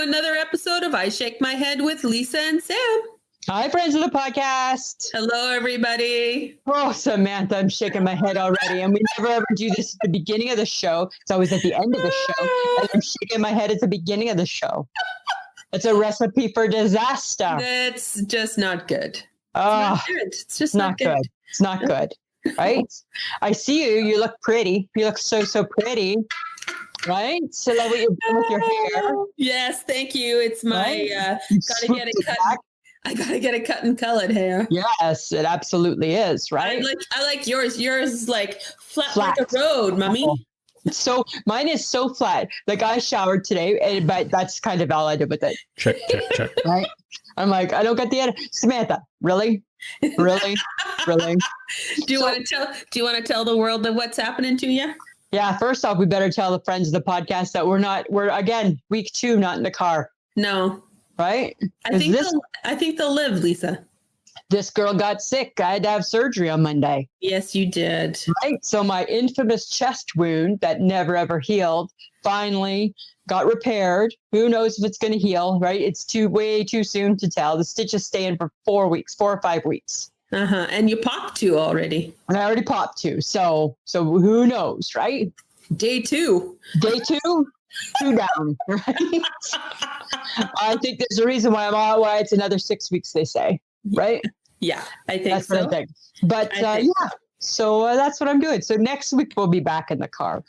another episode of I Shake My Head with Lisa and Sam. Hi, friends of the podcast. Hello, everybody. Oh, Samantha, I'm shaking my head already. And we never ever do this at the beginning of the show. It's always at the end of the show. And I'm shaking my head at the beginning of the show. It's a recipe for disaster. That's just not good. Oh, It's just not good. It's not good. Right? I see you. You look pretty. You look so pretty. Right? So love what you're doing with your hair. Yes, thank you. It's my gotta get it cut. Back. I gotta get it cut and colored hair. Yes, it absolutely is, right? I like yours. Yours is like flat like a road, mommy. Oh. So mine is so flat. Like I showered today, but that's kind of all I did with it. Check. Right? I'm like, I don't get the edit. Samantha, really? Really? Do you want to tell the world that what's happening to you? Yeah, first off, we better tell the friends of the podcast that we're again, week 2, not in the car. No. Right? I think they'll live, Lisa. This girl got sick. I had to have surgery on Monday. Yes, you did. Right? So my infamous chest wound that never ever healed finally got repaired. Who knows if it's going to heal, right? It's way too soon to tell. The stitches stay in for 4 or 5 weeks. And you popped 2 already. And I already popped 2. So who knows, right? Day 2. 2 down, right? I think there's a reason why it's another 6 weeks, they say, right? Yeah, I think that's so. What I think. But so that's what I'm doing. So next week we'll be back in the car.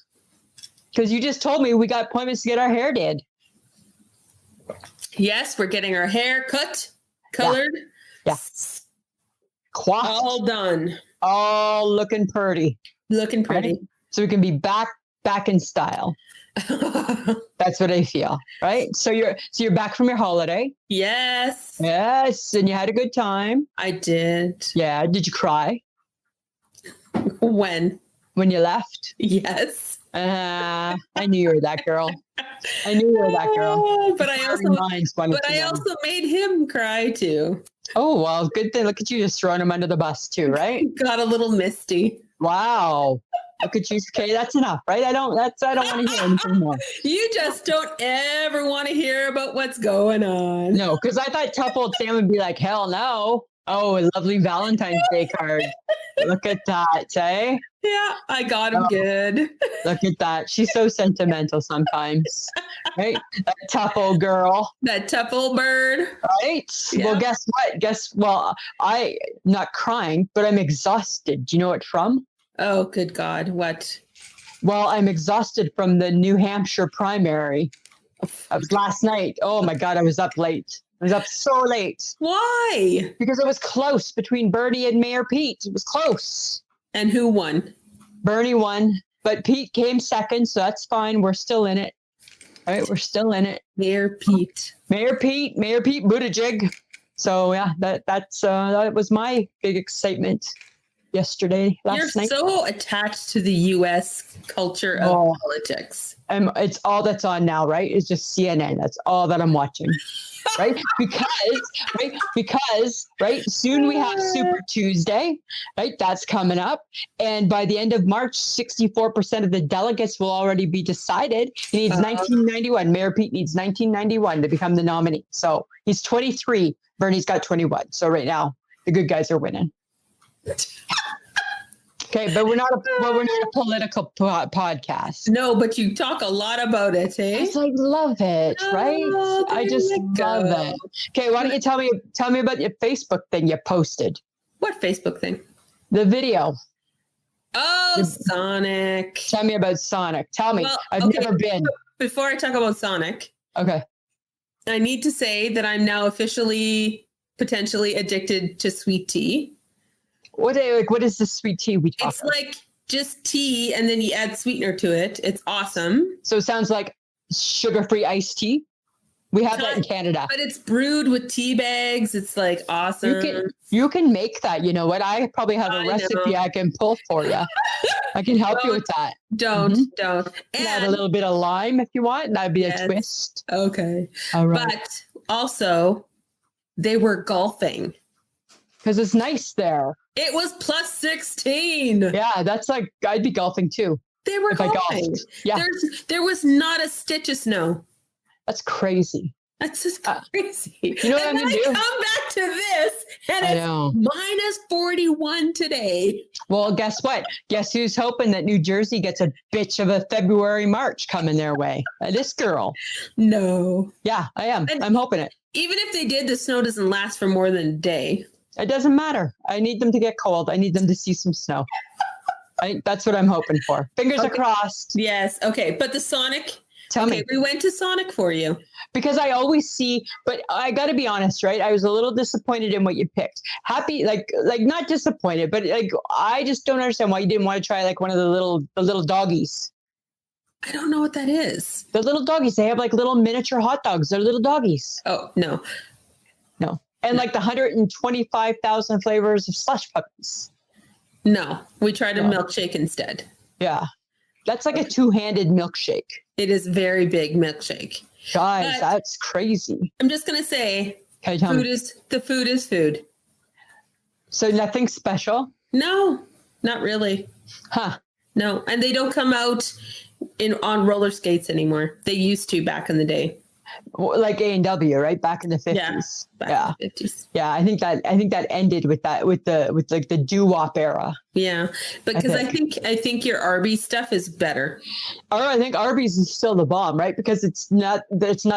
Because you just told me we got appointments to get our hair did. Yes, we're getting our hair cut, colored. Yeah. Coiffed. All done. All looking pretty. Looking pretty. Right? So we can be back in style. That's what I feel, right? So you're back from your holiday. Yes. Yes, and you had a good time. I did. Yeah. Did you cry? When you left? Yes. I knew you were that girl. But I also made him cry too. Oh, well, good thing. Look at you just throwing him under the bus too, right? Got a little misty. Wow. Look at you. Okay, that's enough, right? I don't want to hear anything more. You just don't ever want to hear about what's going on. No, because I thought tough old Sam would be like, hell no. Oh, a lovely Valentine's Day card. Look at that, eh? Yeah, I got him good. Look at that. She's so sentimental sometimes, right? That tough old girl. That tough old bird. Right? Yeah. Well, guess what? I'm not crying, but I'm exhausted. Do you know what from? Oh, good God. What? Well, I'm exhausted from the New Hampshire primary. That was last night. Oh my God, I was up late. I was up so late. Why? Because it was close between Bernie and Mayor Pete. It was close. And who won? Bernie won, but Pete came second, so that's fine. We're still in it. All right, we're still in it. Mayor Pete Buttigieg. So yeah, that was my big excitement last night. You're so attached to the U.S. culture of politics. It's all that's on now, right? It's just CNN. That's all that I'm watching. Right? Because soon we have Super Tuesday, right? That's coming up. And by the end of March, 64% of the delegates will already be decided. He needs 1991. Mayor Pete needs 1991 to become the nominee. So he's 23. Bernie's got 21. So right now, the good guys are winning. Okay, but we're not a political podcast. No, but you talk a lot about it, eh? Yes, I love it, right? I just love it. Okay, why don't you tell me about your Facebook thing you posted? What Facebook thing? The video. Oh, Sonic. Tell me about Sonic. Tell me. Well, I've never been. Before I talk about Sonic, okay, I need to say that I'm now officially potentially addicted to sweet tea. What is the sweet tea we talk about? It's like just tea and then you add sweetener to it. It's awesome. So it sounds like sugar-free iced tea. We have that in Canada. But it's brewed with tea bags. It's like awesome. You can make that. You know what? I probably have a recipe I can pull for you. I can help you with that. Don't. And add a little bit of lime if you want. That'd be a twist. Okay. All right. But also, they were golfing. Because it's nice there. It was plus 16. Yeah, that's like, I'd be golfing too. They were golfing. Yeah. There was not a stitch of snow. That's crazy. That's just crazy. You know what I'm and going to do? come back to this, and it's minus 41 today. Well, guess what? Guess who's hoping that New Jersey gets a bitch of a February, March coming their way? This girl. No. Yeah, I am. And I'm hoping it. even if they did, the snow doesn't last for more than a day. It doesn't matter. I need them to get cold. I need them to see some snow. That's what I'm hoping for. Fingers are crossed. Yes. Okay. But the Sonic. Tell me. We went to Sonic for you. Because I always see, but I got to be honest, right? I was a little disappointed in what you picked. Happy, like not disappointed, but like I just don't understand why you didn't want to try like one of the little doggies. I don't know what that is. The little doggies, they have like little miniature hot dogs. They're little doggies. Oh, no. No. And like the 125,000 flavors of slush puppies. No, we tried a milkshake instead. Yeah. That's like a two-handed milkshake. It is very big milkshake. Guys, that's crazy. I'm just going to say the food is food. So nothing special? No, not really. Huh. No. And they don't come out on roller skates anymore. They used to back in the day. Like A&W, right? Back in the 50s. Yeah. Back in the 50s. Yeah, I think that ended with like the doo-wop era. Yeah. Because I think your Arby's stuff is better. Or I think Arby's is still the bomb, right? Because it's not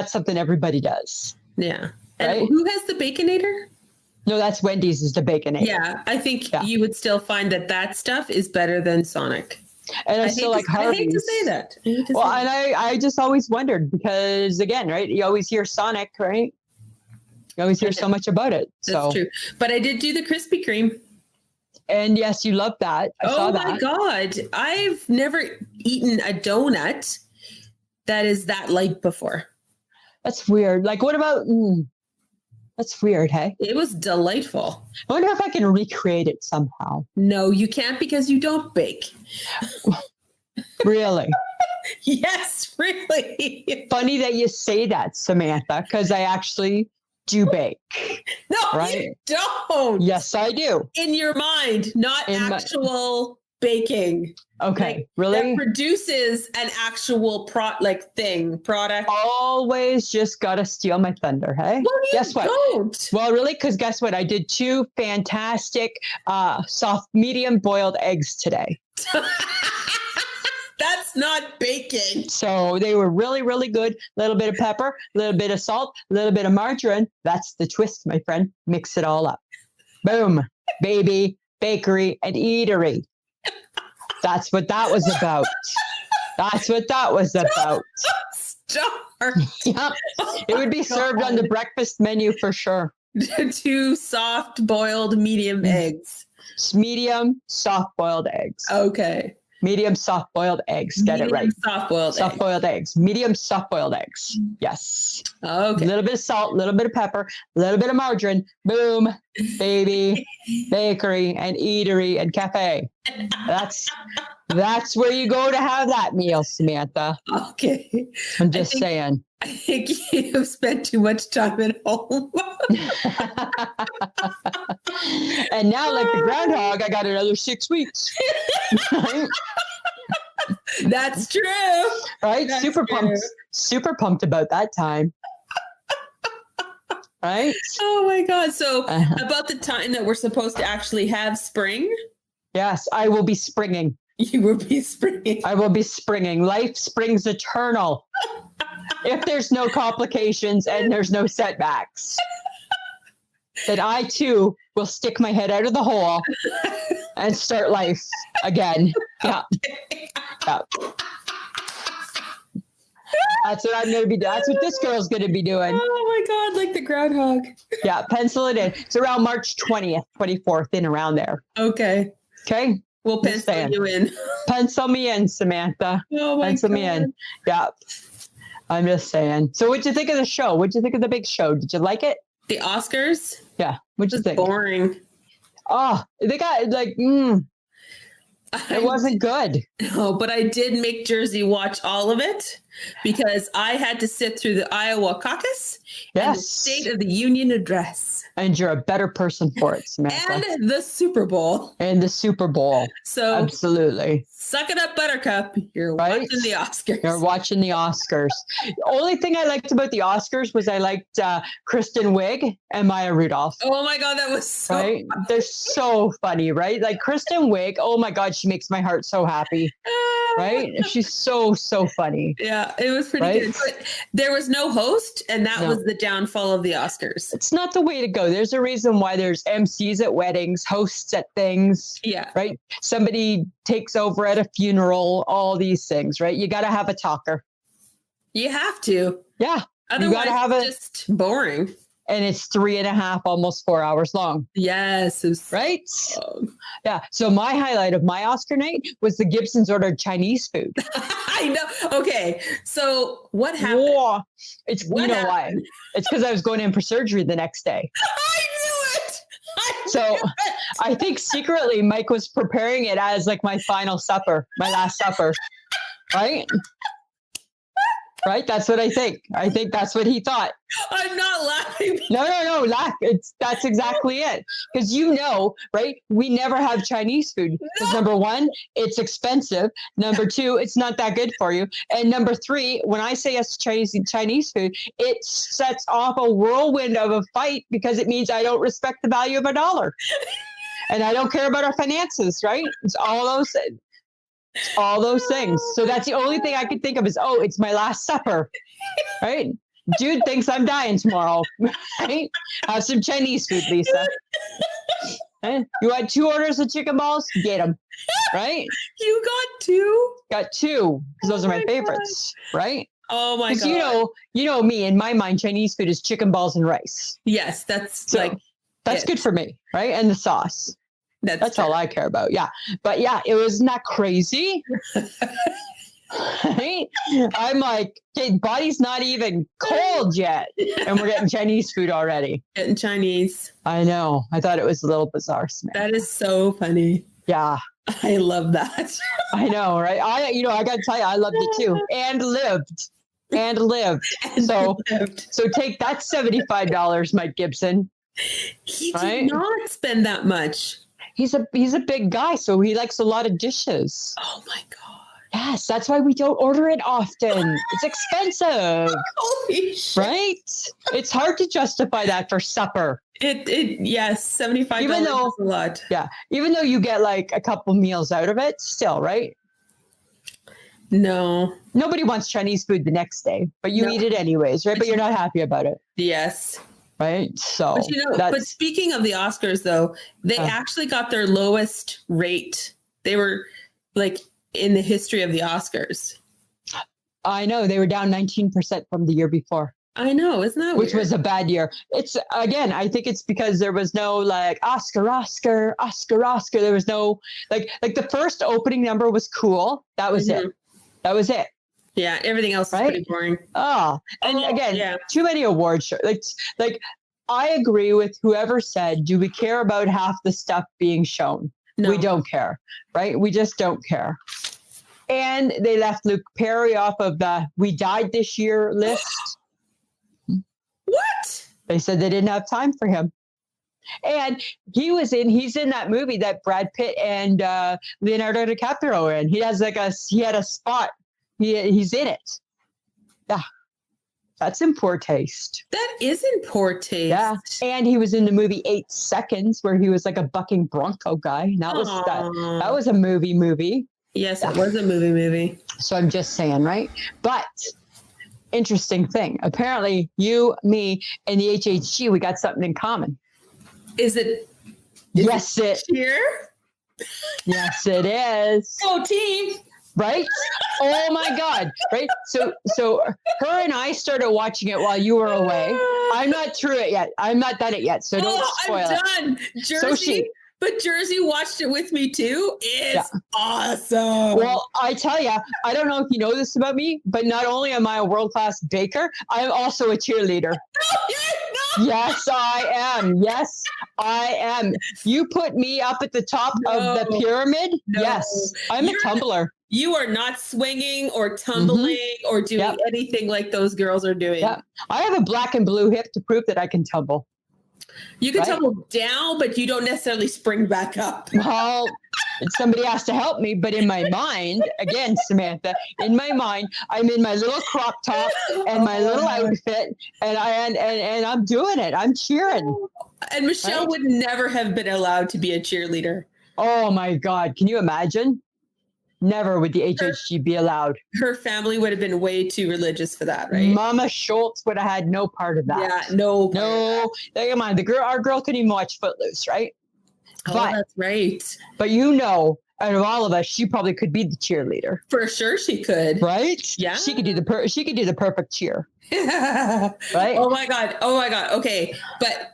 something everybody does. Yeah. And right? who has the Baconator? No, that's Wendy's is the Baconator. Yeah, I think you would still find that stuff is better than Sonic. And I still like Harvey's. I hate to say that. And I just always wondered because, again, right, you always hear Sonic, right? You always hear so much about it. That's true. But I did do the Krispy Kreme. And yes, you love that. I saw that. Oh my God. I've never eaten a donut that is that light before. That's weird. Like, what about... That's weird, hey? It was delightful. I wonder if I can recreate it somehow. No, you can't because you don't bake. Really? Yes, really. Funny that you say that, Samantha, because I actually do bake. No, right? You don't. Yes, I do. In your mind, not actual baking. Okay, like, really? That produces an actual product. Always just gotta steal my thunder, hey? Well, guess what? Don't. Well, really, because guess what? I did 2 fantastic soft medium boiled eggs today. That's not baking. So they were really, really good. A little bit of pepper, a little bit of salt, a little bit of margarine. That's the twist, my friend. Mix it all up. Boom, baby, bakery and eatery. That's what that was about. That's what that was about. Yep. It would be served on the breakfast menu for sure. 2 soft boiled medium eggs. Medium soft boiled eggs. Okay. Medium soft boiled eggs. Get it right. Soft boiled eggs. Medium soft boiled eggs. Yes. Okay. A little bit of salt, a little bit of pepper, a little bit of margarine. Boom, baby, bakery and eatery and cafe. That's where you go to have that meal, Samantha. Okay. I'm just saying. I think you've spent too much time at home. And now, like the groundhog, I got another 6 weeks. Right? That's true. Right? That's Super pumped about that time. Right? Oh my God. So about the time that we're supposed to actually have spring? Yes, I will be springing. You will be springing. I will be springing. Life springs eternal. If there's no complications and there's no setbacks. That I too will stick my head out of the hole and start life again. Yeah. Yeah. That's what I'm going to be doing. That's what this girl's going to be doing. Oh my God, like the groundhog. Yeah, pencil it in. It's around March 20th, 24th, in around there. Okay. Okay. We'll pencil you in. Pencil me in, Samantha. Oh my pencil God. me in. Yeah. I'm just saying. So what'd you think of the show? What'd you think of the big show? Did you like it? The Oscars? Yeah. What'd you think? Boring. Oh, they got like, it wasn't good. No, but I did make Jersey watch all of it because I had to sit through the Iowa caucus and the State of the Union address. And you're a better person for it, Samantha. And the Super Bowl. And the Super Bowl. So absolutely. Suck it up, Buttercup. You're right? watching the Oscars. You're watching the Oscars. The only thing I liked about the Oscars was I liked Kristen Wiig and Maya Rudolph. Oh my God, that was so right? They're so funny, right? Like Kristen Wiig, oh my God, she makes my heart so happy. Right? She's so funny. Yeah, it was pretty good. But there was no host, and that was the downfall of the Oscars. It's not the way to go. There's a reason why there's MCs at weddings, hosts at things. Yeah. Right? Somebody takes over at a funeral, all these things, right? You got to have a talker. You have to. Yeah. Otherwise, it's just boring. And it's 3.5, almost 4 hours long. Yes. Right? Yeah. So my highlight of my Oscar night was the Gibsons ordered Chinese food. I know. Okay. So what happened? Whoa. You know why? It's because I was going in for surgery the next day. I knew it. I think secretly Mike was preparing it as like my final supper, my last supper. Right? Right? That's what I think. I think that's what he thought. I'm not laughing. No. Laugh. That's exactly it. Because right? We never have Chinese food. Because number one, it's expensive. Number two, it's not that good for you. And number three, when I say yes to Chinese food, it sets off a whirlwind of a fight because it means I don't respect the value of $1. And I don't care about our finances, right? It's all those things. So that's the only thing I could think of is, it's my last supper, right? Dude thinks I'm dying tomorrow, right? Have some Chinese food, Lisa. You want 2 orders of chicken balls? Get them, right? You got 2? Got 2, because those are my favorites, right? Oh my God. You know me, in my mind, Chinese food is chicken balls and rice. Yes, that's good for me, right? And the sauce. That's all I care about. Yeah. But yeah, it was not crazy. Right? I'm like, okay, body's not even cold yet. And we're getting Chinese food already. Getting Chinese. I know. I thought it was a little bizarre, Samantha. That is so funny. Yeah. I love that. I know, right? I got to tell you, I loved it too. And lived. So take that $75, Mike Gibson. He did not spend that much. He's a big guy, so he likes a lot of dishes. Oh my God. Yes, that's why we don't order it often. It's expensive. Holy shit. Right? It's hard to justify that for supper. Yes, $75 is a lot. Yeah. Even though you get like a couple meals out of it, still, right? No. Nobody wants Chinese food the next day, but you eat it anyways, right? But you're not happy about it. Yes. Right. So, but speaking of the Oscars, though, they actually got their lowest rate. They were like in the history of the Oscars. I know they were down 19% from the year before. I know, isn't that weird? Which was a bad year. It's again, I think it's because there was no like Oscar. There was no like the first opening number was cool. That was it. That was it. Yeah, everything else is pretty boring. Oh, and again, too many award shows. Like, I agree with whoever said, do we care about half the stuff being shown? No. We don't care, right? We just don't care. And they left Luke Perry off of the "We Died This Year" list. What? They said they didn't have time for him. And he's in that movie that Brad Pitt and Leonardo DiCaprio are in. He had a spot. He's in it. Yeah. That's in poor taste. That is in poor taste. Yeah. And he was in the movie 8 Seconds where he was like a bucking bronco guy. And that was a movie. Yes, it was a movie. So I'm just saying, right? But interesting thing. Apparently you, me, and the HHG, we got something in common. Is it here? Yes, it is. Go team. Right? Oh my God. Right? So her and I started watching it while you were away. I'm not through it yet. I'm not done it yet. So don't spoil it. I'm done. Jersey. But Jersey watched it with me too. It's awesome. Well, I tell you, I don't know if you know this about me, but not only am I a world-class baker, I'm also a cheerleader. No, you're not. Yes, I am. You put me up at the top of the pyramid. No. Yes, I'm a tumbler. You are not swinging or tumbling or doing anything like those girls are doing. Yeah. I have a black and blue hip to prove that I can tumble. You can Right? tumble down, but you don't necessarily spring back up. Well, somebody has to help me, but in my mind, again, Samantha, in my mind, I'm in my little crop top and my little outfit, and I'm doing it. I'm cheering. And Michelle Right? would never have been allowed to be a cheerleader. Oh my God. Can you imagine? Never would the HHG be allowed. Her family would have been way too religious for that, right? Mama Schultz would have had no part of that. Yeah, no. No, come on. Our girl couldn't even watch Footloose, right? Oh, But that's right. But you know, out of all of us, she probably could be the cheerleader, For sure she could. right? Yeah. She could do the perfect cheer, right? Oh my God. Okay. But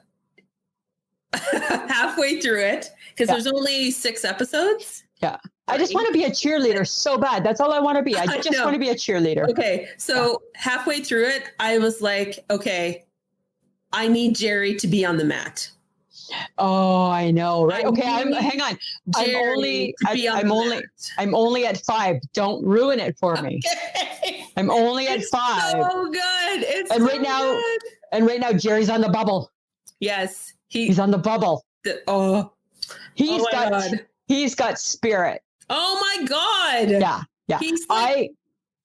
halfway through it, because there's only 6 episodes. Yeah. I just want to be a cheerleader so bad. That's all I want to be. I just want to be a cheerleader. Okay. So halfway through it, I was like, okay, I need Jerry to be on the mat. Oh, I know, right? Okay, hang on. Jerry I'm only at 5. Don't ruin it for me. Okay. I'm only at 5. So good. It's And so right now- good. And right now, Jerry's on the bubble. Yes. He's on the bubble. He's got spirit. Oh my God. Yeah. He's like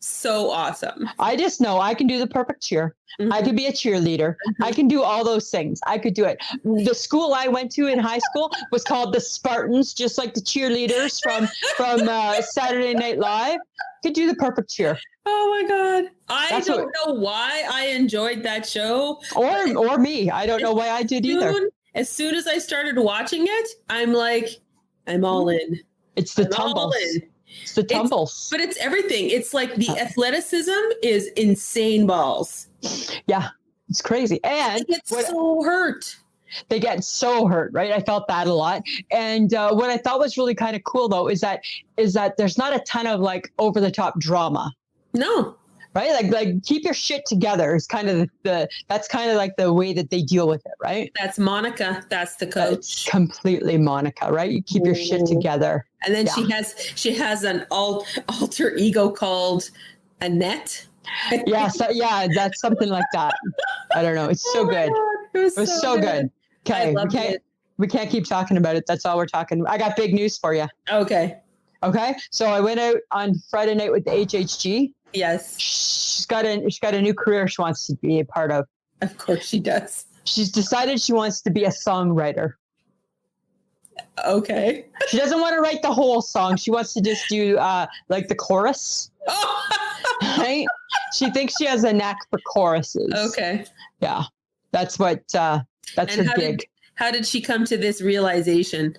so awesome. I just know I can do the perfect cheer. Mhm. I could be a cheerleader. I can do all those things. I could do it. The school I went to in high school was called the Spartans, just like the cheerleaders from Saturday Night Live. Could do the perfect cheer. Oh my God. I don't know why I enjoyed that show. Or me. I don't know why I did either. As soon as I started watching it, I'm like, I'm all in. It's the I'm all tumbles. in. It's the tumbles. But it's everything. It's like the athleticism is insane balls. Yeah. It's crazy. And They get so hurt. They get so hurt, right? I felt that a lot. And what I thought was really kind of cool, though, is that there's not a ton of like over the top drama. No. Right? Like keep your shit together is kind of that's kind of like the way that they deal with it, right? That's Monica. That's the coach. That's completely Monica, right? You keep your shit together. And then she has an alter ego called Annette. Yeah, that's something like that. I don't know. It's so good. God, it was so good. Okay, we can't keep talking about it. That's all we're talking. I got big news for you. Okay. So I went out on Friday night with the HHG. Yes. She's got a new career she wants to be a part of. Of course she does. She's decided she wants to be a songwriter. Okay. She doesn't want to write the whole song. She wants to just do like the chorus. Right? She thinks she has a knack for choruses. Okay. Yeah. That's her gig. How did she come to this realization?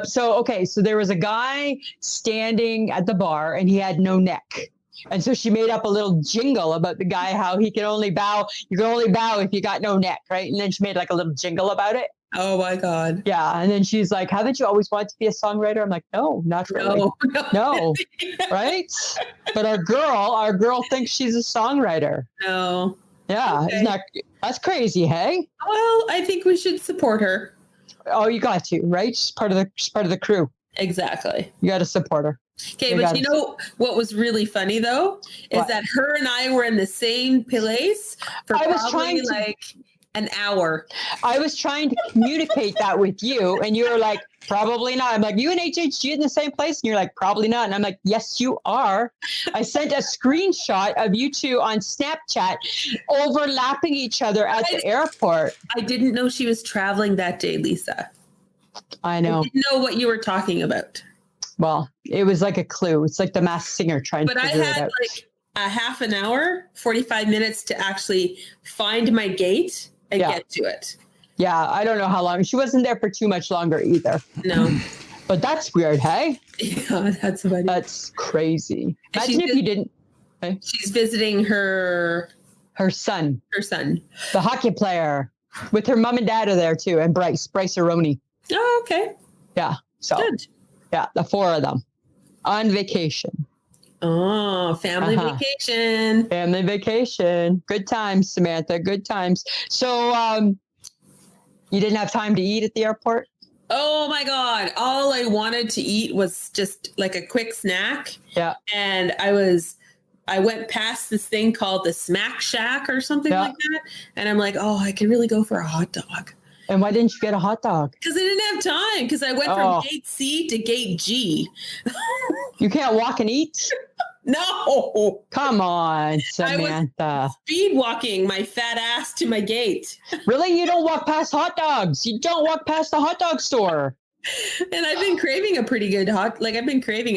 So there was a guy standing at the bar and he had no neck. And so she made up a little jingle about the guy, how he can only bow. You can only bow if you got no neck, right? And then she made like a little jingle about it. Oh my God. Yeah. And then she's like, haven't you always wanted to be a songwriter? I'm like, no, not really. No. Right? But our girl thinks she's a songwriter. No. Yeah. Okay. That's crazy, hey? Well, I think we should support her. Oh, you got to, right? She's part of the crew. Exactly. You got to support her. Okay, but you know what was really funny though is that her and I were in the same place for probably like an hour. I was trying to communicate that with you, and you were like, probably not. I'm like, you and HHG in the same place? And you're like, probably not. And I'm like, yes, you are. I sent a screenshot of you two on Snapchat overlapping each other at the airport. I didn't know she was traveling that day, Lisa. I know. I didn't know what you were talking about. Well, it was like a clue. It's like the Masked Singer trying to figure it out. But I had like a half an hour, 45 minutes to actually find my gate and get to it. Yeah, I don't know how long. She wasn't there for too much longer either. No. But that's weird, hey? Yeah, that's funny. That's crazy. Imagine if you didn't. Okay. She's visiting her son. Her son. The hockey player. With her mom and dad are there too. And Bryce Aroni. Oh, okay. Yeah. So. Good. Yeah, the 4 of them on vacation. Oh, family vacation. Family vacation. Good times, Samantha. Good times. So you didn't have time to eat at the airport? Oh, my God. All I wanted to eat was just like a quick snack. Yeah. And I went past this thing called the Smack Shack or something like that. And I'm like, oh, I could really go for a hot dog. And why didn't you get a hot dog? Because I didn't have time. Because I went from gate C to gate G. You can't walk and eat? No. Come on, Samantha. Speed walking my fat ass to my gate. Really? You don't walk past hot dogs. You don't walk past the hot dog store. And I've been craving a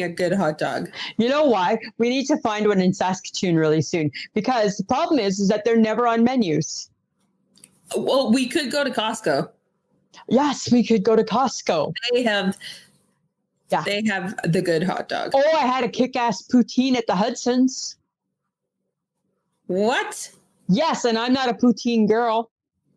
good hot dog. You know why? We need to find one in Saskatoon really soon, because the problem is that they're never on menus. Well, we could go to Costco. Yes, we could go to Costco. They have the good hot dog. Oh, I had a kick-ass poutine at the Hudson's. What? Yes, and I'm not a poutine girl.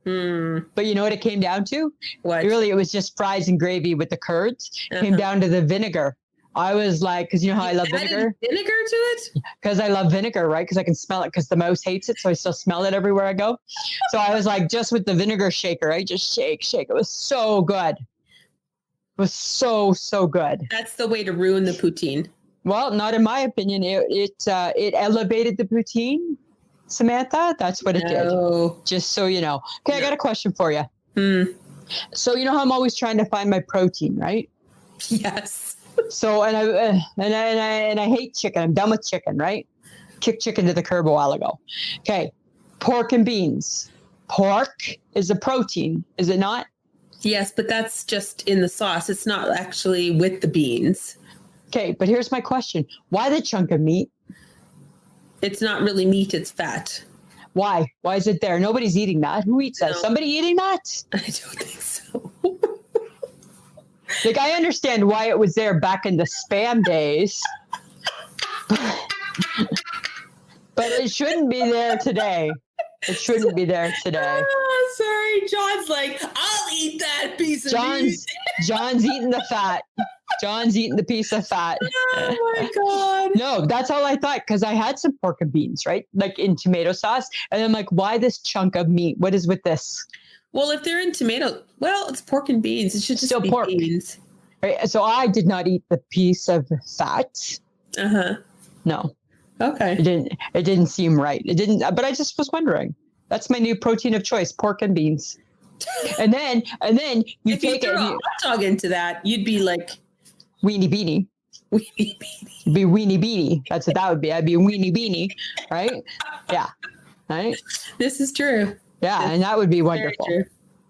But you know what it came down to? What? Really, it was just fries and gravy with the curds. Came down to the vinegar. I was like, because you know how I love vinegar? Vinegar to it? Because I love vinegar, right? Because I can smell it, because the mouse hates it, so I still smell it everywhere I go. So I was like, just with the vinegar shaker, I just shake. It was so good. It was so good. That's the way to ruin the poutine. Well, not in my opinion. It elevated the poutine, Samantha. That's what it did. Just so you know. Okay, I got a question for you. So you know how I'm always trying to find my protein, right? Yes. So and I hate chicken. I'm done with chicken, right? Kicked chicken to the curb a while ago. Okay, pork and beans. Pork is a protein, is it not? Yes, but that's just in the sauce. It's not actually with the beans. Okay, but here's my question. Why the chunk of meat? It's not really meat, it's fat. Why? Why is it there? Nobody's eating that. Who eats that? No. Somebody eating that? I don't think so. Like, I understand why it was there back in the Spam days. But it shouldn't be there today. It shouldn't be there today. Oh, sorry. John's like, I'll eat that piece of meat. John's eating the fat. John's eating the piece of fat. Oh my God. No, that's all I thought, because I had some pork and beans, right? Like in tomato sauce. And I'm like, why this chunk of meat? What is with this? Well, if they're in tomato, well, it's pork and beans. It should just Still be pork. beans. Right? So I did not eat the piece of fat. No. Okay. It didn't seem right. It didn't, but I just was wondering. That's my new protein of choice, pork and beans. And then you if take you threw a hot dog into that, you'd be like weenie beanie. Weenie beanie. It'd be weenie beanie. That's what that would be. I'd be a weenie beanie, right? Yeah. Right? This is true. Yeah, and that would be wonderful.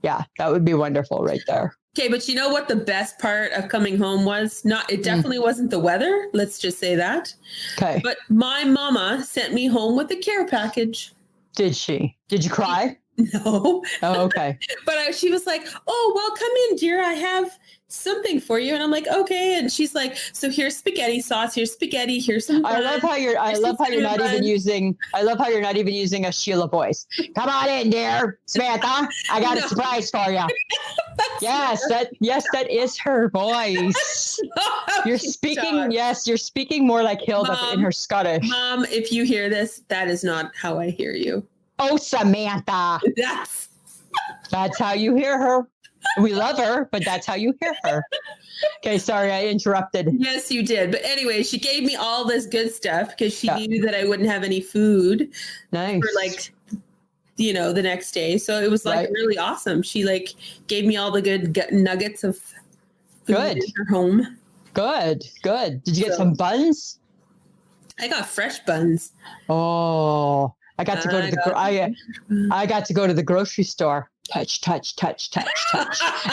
Yeah, that would be wonderful right there. Okay, but you know what the best part of coming home was? It definitely wasn't the weather. Let's just say that. Okay. But my mama sent me home with a care package. Did she? Did you cry? No. Oh, okay. But she was like, oh, well, come in, dear. I have something for you. And I'm like, okay. And she's like, so here's spaghetti sauce. Here's spaghetti. Here's some. I love how you're not even using a Sheila voice. Come on in, dear Samantha. I got a surprise for you. That is her voice. You're speaking. Yes, you're speaking more like Hilda in her Scottish. Mom, if you hear this, that is not how I hear you. Oh, Samantha. That's how you hear her. We love her, but that's how you hear her. Okay, sorry, I interrupted. Yes, you did. But anyway, she gave me all this good stuff because she knew that I wouldn't have any food for the next day. So it was really awesome. She gave me all the good nuggets of food in her home. Good. Did you get some buns? I got fresh buns. Oh, I got to go to I got to go to the grocery store. Touch.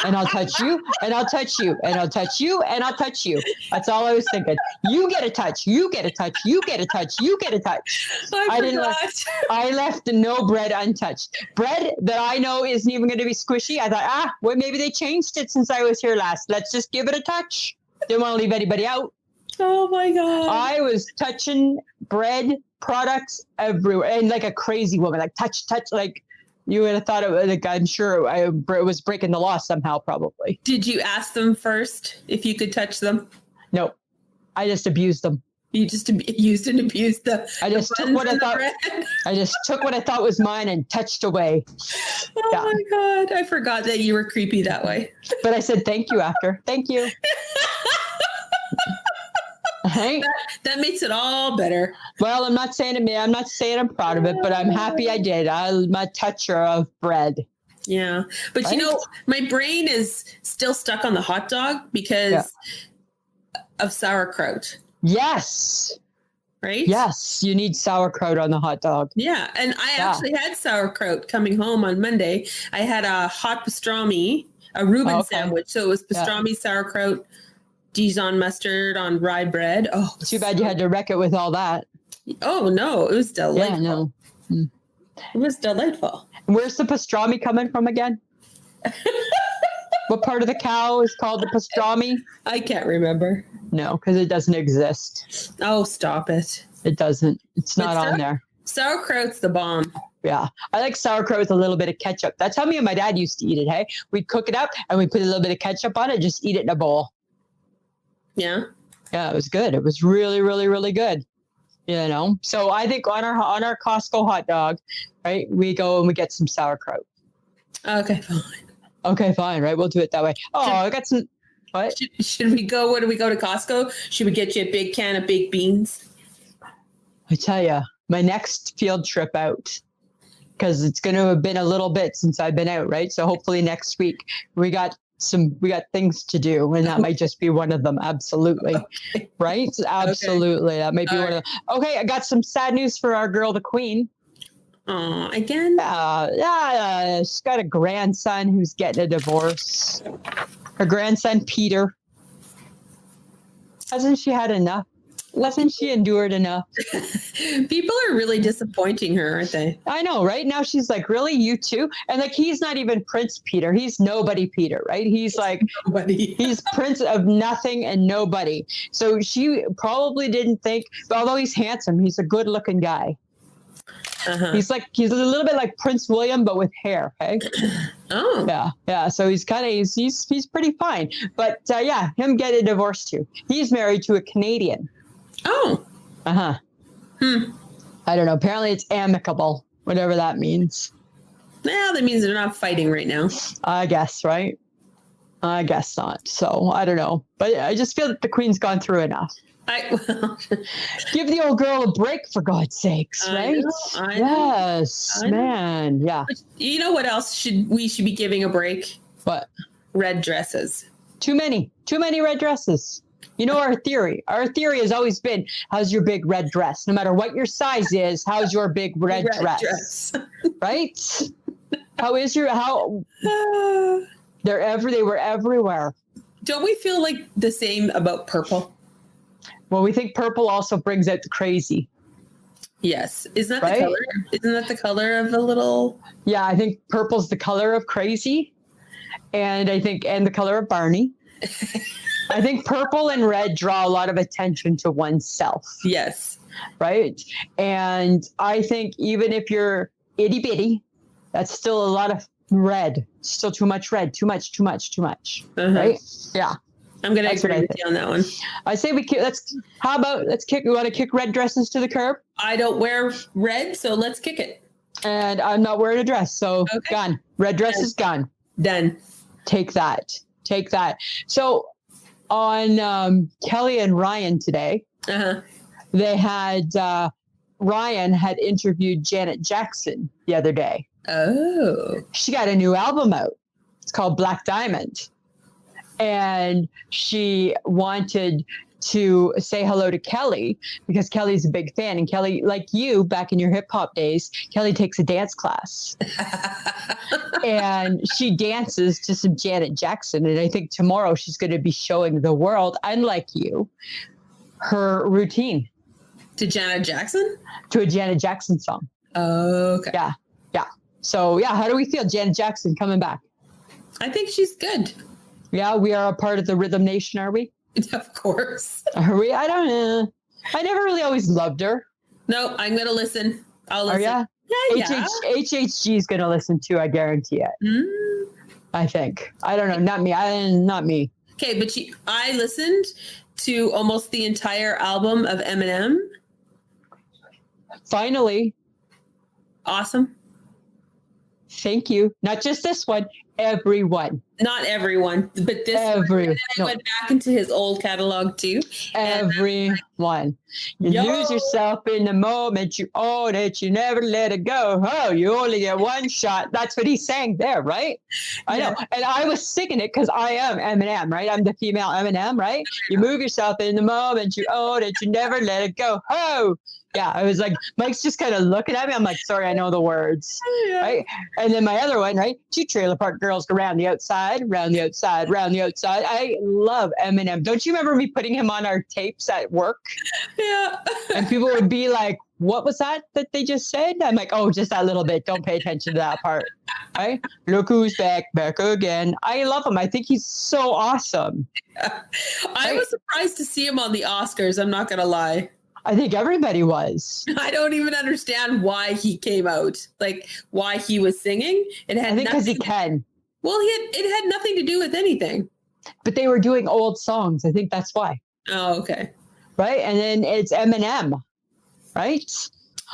And I'll touch you, and I'll touch you, and I'll touch you, and I'll touch you. That's all I was thinking. You get a touch, you get a touch, you get a touch, you get a touch. I left no bread untouched. Bread that I know isn't even going to be squishy. I thought, maybe they changed it since I was here last. Let's just give it a touch. Didn't want to leave anybody out. Oh my God. I was touching bread products everywhere, and like a crazy woman, like touch, like you would have thought it was, I'm sure I was breaking the law somehow, probably. Did you ask them first if you could touch them? No, I just abused them. You just used and abused them. I just took what I thought was mine and touched away. Oh my God. I forgot that you were creepy that way. But I said, thank you after. Thank you. Right? That makes it all better. Well, I'm not saying I'm proud of it, but I'm happy I did. I'm a toucher of bread. Yeah. But right? My brain is still stuck on the hot dog because of sauerkraut. Yes. Right? Yes. You need sauerkraut on the hot dog. Yeah. And I actually had sauerkraut coming home on Monday. I had a hot pastrami, a Reuben sandwich. So it was pastrami, sauerkraut, Dijon mustard on rye bread. Oh, too bad you had to wreck it with all that. Oh, no. It was delightful. Yeah, no. It was delightful. Where's the pastrami coming from again? What part of the cow is called the pastrami? I can't remember. No, because it doesn't exist. Oh, stop it. It doesn't. It's not on there. Sauerkraut's the bomb. Yeah. I like sauerkraut with a little bit of ketchup. That's how me and my dad used to eat it, hey? We'd cook it up and we put a little bit of ketchup on it, just eat it in a bowl. Yeah. Yeah, it was good. It was really, really, really good. So I think on our Costco hot dog, right, we go and we get some sauerkraut. Okay, fine. Okay, fine, right? We'll do it that way. I got some. What? Should we go? When do we go to Costco? Should we get you a big can of baked beans? I tell you, my next field trip out, because it's going to have been a little bit since I've been out, right? So hopefully next week we got things to do, and that might just be one of them. Absolutely. Okay. Right? Absolutely. Okay. That might be one of them. Okay, I got some sad news for our girl, the Queen. Oh, again? She's got a grandson who's getting a divorce. Her grandson, Peter. Hasn't she had enough? Wasn't she endured enough? People are really disappointing her, aren't they? I know, right? Now she's like, really? You too? And like, he's not even Prince Peter. He's nobody Peter, right? He's like, nobody. He's Prince of nothing and nobody. So she probably didn't think, although he's handsome, he's a good looking guy. Uh-huh. He's a little bit like Prince William, but with hair. Okay. Oh. Yeah. So he's he's pretty fine. But him get a divorce too. He's married to a Canadian. Oh. Uh-huh. I don't know. Apparently it's amicable, whatever that means. Well, that means they're not fighting right now. I guess, right? I guess not. So I don't know. But I just feel that the Queen's gone through enough. Give the old girl a break, for God's sakes, right? I know. Yes, man. Yeah. But you know what else we should be giving a break? What? Red dresses. Too many red dresses. You know, our theory has always been, how's your big red dress? No matter what your size is, how's your big red dress? Right? They were everywhere. Don't we feel like the same about purple? Well, we think purple also brings out the crazy. Yes. Isn't that the color? Isn't that the color of a little? Yeah, I think purple's the color of crazy. And the color of Barney. I think purple and red draw a lot of attention to oneself. Yes. Right? And I think even if you're itty bitty, that's still a lot of red. Still too much red. Too much. Uh-huh. Right? Yeah. I'm going to agree with you on that one. I say we want to kick red dresses to the curb? I don't wear red, so let's kick it. And I'm not wearing a dress, so gone. Red dress is gone. Done. Take that. So on Kelly and Ryan today, they had Ryan had interviewed Janet Jackson the other day. Oh. She got a new album out. It's called Black Diamond. And she wanted to say hello to Kelly because Kelly's a big fan. And Kelly, like you back in your hip hop days, Kelly takes a dance class. And she dances to some Janet Jackson. And I think tomorrow she's going to be showing the world, unlike you, her routine. To Janet Jackson? To a Janet Jackson song. Oh, okay. Yeah. So, how do we feel? Janet Jackson coming back. I think she's good. Yeah, we are a part of the Rhythm Nation, are we? Of course. Are we? I don't know. I never really always loved her. No, I'm going to listen. I'll listen. Are you? Yeah. HHG is going to listen too, I guarantee it. I think. I don't know. Not me. Okay, but I listened to almost the entire album of Eminem. Finally. Awesome. Thank you. Not just this one, everyone. Not everyone, but this Every, one. And then I went back into his old catalog too. Everyone. You lose yourself in the moment. You own it. You never let it go. Oh, you only get one shot. That's what he sang there, right? I know. And I was singing it because I am Eminem, right? I'm the female Eminem, right? You move yourself in the moment. You own it. You never let it go. Oh, yeah. I was like, Mike's just kind of looking at me. I'm like, sorry, I know the words. Right. And then my other one, right? 2 trailer park girls go round the outside, round the outside, round the outside. I love Eminem. Don't you remember me putting him on our tapes at work? Yeah. And people would be like, what was that they just said? I'm like, oh, just that little bit. Don't pay attention to that part. Right? Look who's back again. I love him. I think he's so awesome. I was surprised to see him on the Oscars. I'm not going to lie. I think everybody was. I don't even understand why he came out, like why he was singing. I think because he can. Well, it had nothing to do with anything. But they were doing old songs. I think that's why. Oh, okay. Right? And then it's Eminem, right?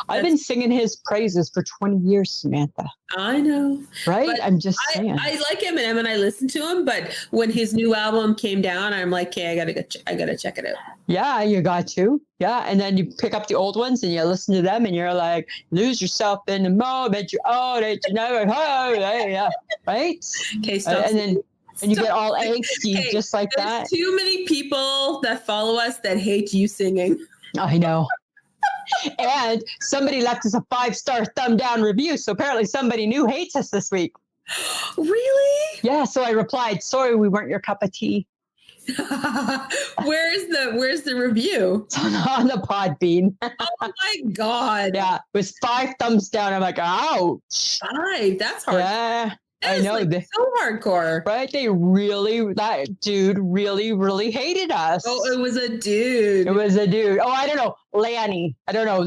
I've been singing his praises for 20 years, Samantha. I know. Right? But I'm just saying. I like Eminem and I listen to him, but when his new album came down, I'm like, okay, I gotta check it out. Yeah, you got to. Yeah. And then you pick up the old ones and you listen to them and you're like, lose yourself in the moment. You own it. You never yeah. Right? Okay, stop. And you get all angsty just like that. Too many people that follow us that hate you singing. I know. And somebody left us a 5-star thumb down review. So apparently somebody new hates us this week. Really? Yeah. So I replied, sorry, we weren't your cup of tea. Where's the review? It's on the Podbean. Oh my God. Yeah. It was 5 thumbs down. I'm like, ouch. 5. That's hard. Yeah. That I know. Like so hardcore. Right? That dude really hated us. Oh, it was a dude. It was a dude. Oh, I don't know. Lanny. I don't know.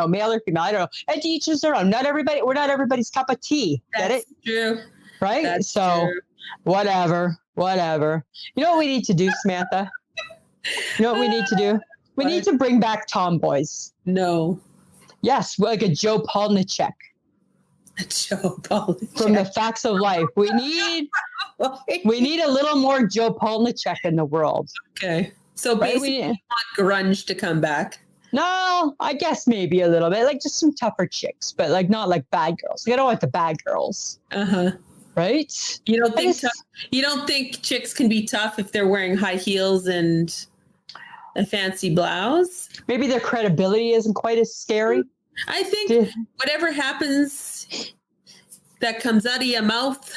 Male or female. I don't know. And to each his own. We're not everybody's cup of tea. Get it? True. Right? That's so true. Whatever. You know what we need to do, Samantha? You know what we need to do? We need to bring back tomboys. No. Yes, like a Joe Polnicek. Joe Polnicek. From the Facts of Life. We need a little more Joe Polnicek in the world. Okay. So basically you want grunge to come back. No, I guess maybe a little bit. Like just some tougher chicks, but like not like bad girls. Like, I don't want the bad girls. Uh-huh. Right? You don't think chicks can be tough if they're wearing high heels and a fancy blouse? Maybe their credibility isn't quite as scary. I think whatever happens that comes out of your mouth.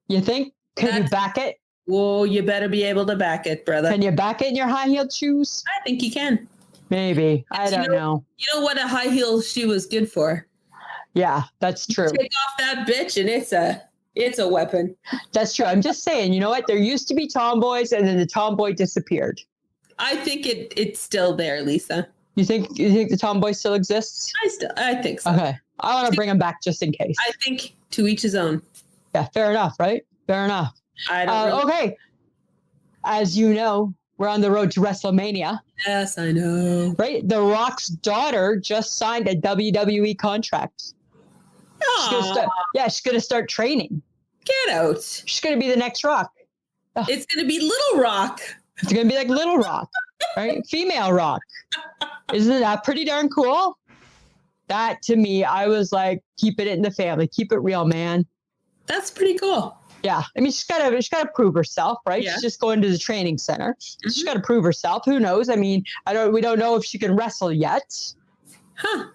You think? Can you back it? Well, you better be able to back it, brother. Can you back it in your high-heeled shoes? I think you can. Maybe. I don't know. You know what a high heel shoe is good for? Yeah, that's true. You take off that bitch and it's a weapon. That's true. I'm just saying, you know what? There used to be tomboys and then the tomboy disappeared. I think it's still there, Lisa. You think the tomboy still exists? I think so. Okay. I want to bring him back just in case. I think to each his own. Yeah, fair enough, right? Fair enough. I don't Okay. As you know, we're on the road to WrestleMania. Yes, I know. Right? The Rock's daughter just signed a WWE contract. She's going to start training. Get out. She's going to be the next Rock. It's going to be Little Rock. It's going to be like Little Rock, right? Female Rock. Isn't that pretty darn cool? That to me, I was like, keep it in the family. Keep it real, man. That's pretty cool. Yeah. I mean, she's got to prove herself, right? Yeah. She's just going to the training center. Mm-hmm. She's got to prove herself. Who knows? I mean, we don't know if she can wrestle yet. Huh.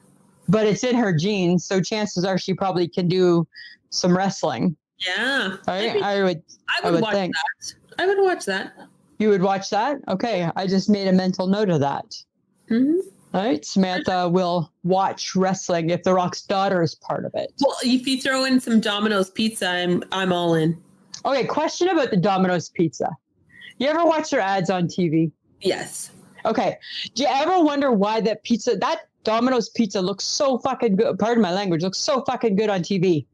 But it's in her genes. So chances are she probably can do some wrestling. Yeah. Right? I would watch think. That. I would watch that. You would watch that? Okay. I just made a mental note of that. Mm-hmm. All right. Samantha will watch wrestling if The Rock's daughter is part of it. Well, if you throw in some Domino's pizza, I'm all in. Okay. Question about the Domino's pizza. You ever watch their ads on TV? Yes. Okay. Do you ever wonder why that Domino's pizza looks so fucking good? Pardon my language. Looks so fucking good on TV.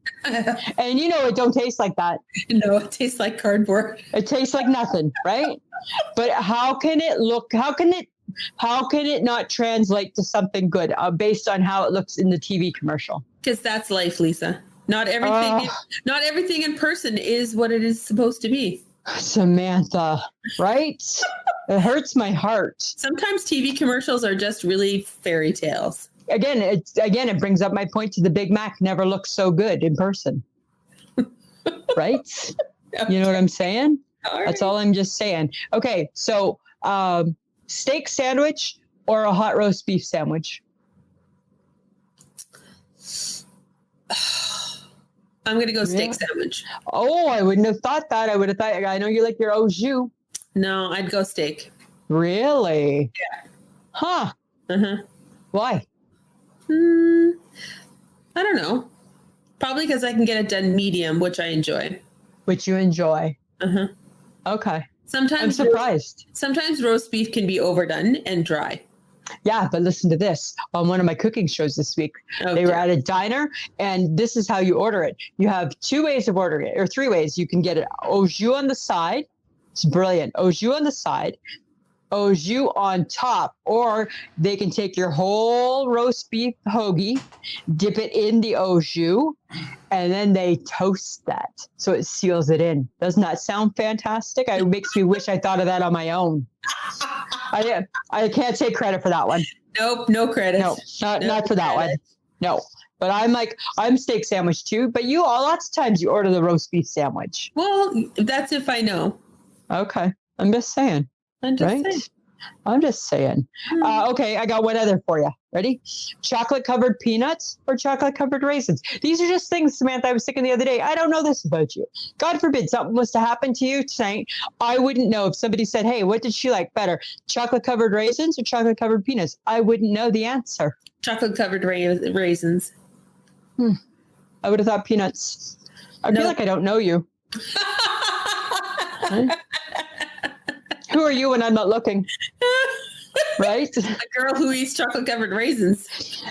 And you know, it don't taste like that. No, it tastes like cardboard. It tastes like nothing, right? But how can it not translate to something good based on how it looks in the TV commercial? Because that's life, Lisa. Not everything in person is what it is supposed to be. Samantha, right? It hurts my heart. Sometimes TV commercials are just really fairy tales. Again, it brings up my point to the Big Mac never looks so good in person. Right? Okay. You know what I'm saying? That's all I'm just saying. Okay, so steak sandwich or a hot roast beef sandwich? I'm going to go steak sandwich. Oh, I wouldn't have thought that. I would have thought, I know you like your au jus. No, I'd go steak. Really? Yeah. Huh. Uh-huh. Why? I don't know. Probably because I can get it done medium, which I enjoy. Which you enjoy. Uh-huh. Okay. Sometimes I'm surprised. Sometimes roast beef can be overdone and dry. Yeah, but listen to this. On one of my cooking shows this week, they were at a diner, and this is how you order it. You have 2 ways of ordering it, or 3 ways. You can get it au jus on the side. It's brilliant. Au jus on the side, au jus on top, or they can take your whole roast beef hoagie, dip it in the au jus, and then they toast that so it seals it in. Doesn't that sound fantastic? It makes me wish I thought of that on my own. I can't take credit for that one. Nope, no credit. No, not for that one. No, but I'm steak sandwich too. But lots of times you order the roast beef sandwich. Well, that's if I know. Okay, I'm just saying. I'm just saying. Okay, I got one other for you. Ready? Chocolate covered peanuts or chocolate covered raisins? These are just things, Samantha, I was thinking the other day. I don't know this about you. God forbid something was to happen to you tonight. I wouldn't know if somebody said, hey, what did she like better? Chocolate covered raisins or chocolate covered peanuts? I wouldn't know the answer. Chocolate covered raisins. I would have thought peanuts. I feel like I don't know you. Right? Who are you when I'm not looking? Right? A girl who eats chocolate covered raisins.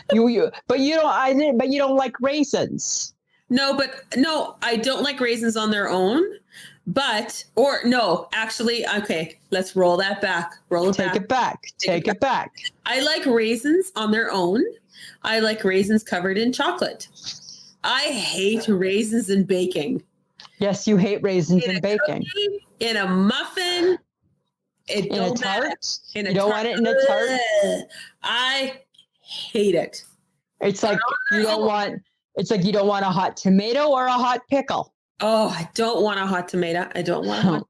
But you don't like raisins. No, I don't like raisins on their own. Okay, let's roll that back. Take it back. I like raisins on their own. I like raisins covered in chocolate. I hate raisins in baking. Yes, you hate raisins in baking. Cookie, in a muffin. In a tart? You don't want it in a tart? I hate it. It's like you don't want a hot tomato or a hot pickle. Oh, I don't want a hot tomato. I don't want a hot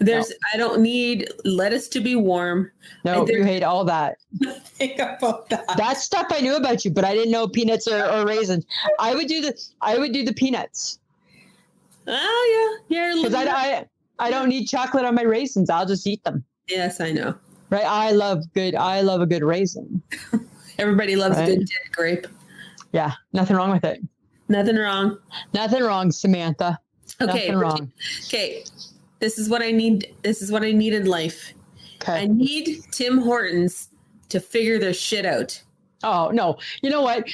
pickle. I don't need lettuce to be warm. No, you hate all that. Think about that. That stuff I knew about you, but I didn't know peanuts or raisins. I would do the peanuts. Oh yeah. Because I don't need chocolate on my raisins. I'll just eat them. Yes, I know. Right. I love a good raisin. Everybody loves a good dead grape. Yeah. Nothing wrong with it. Nothing wrong. Nothing wrong, Samantha. Okay. Nothing wrong. Okay. This is what I need. This is what I need in life. Okay. I need Tim Hortons to figure their shit out. Oh, no. You know what?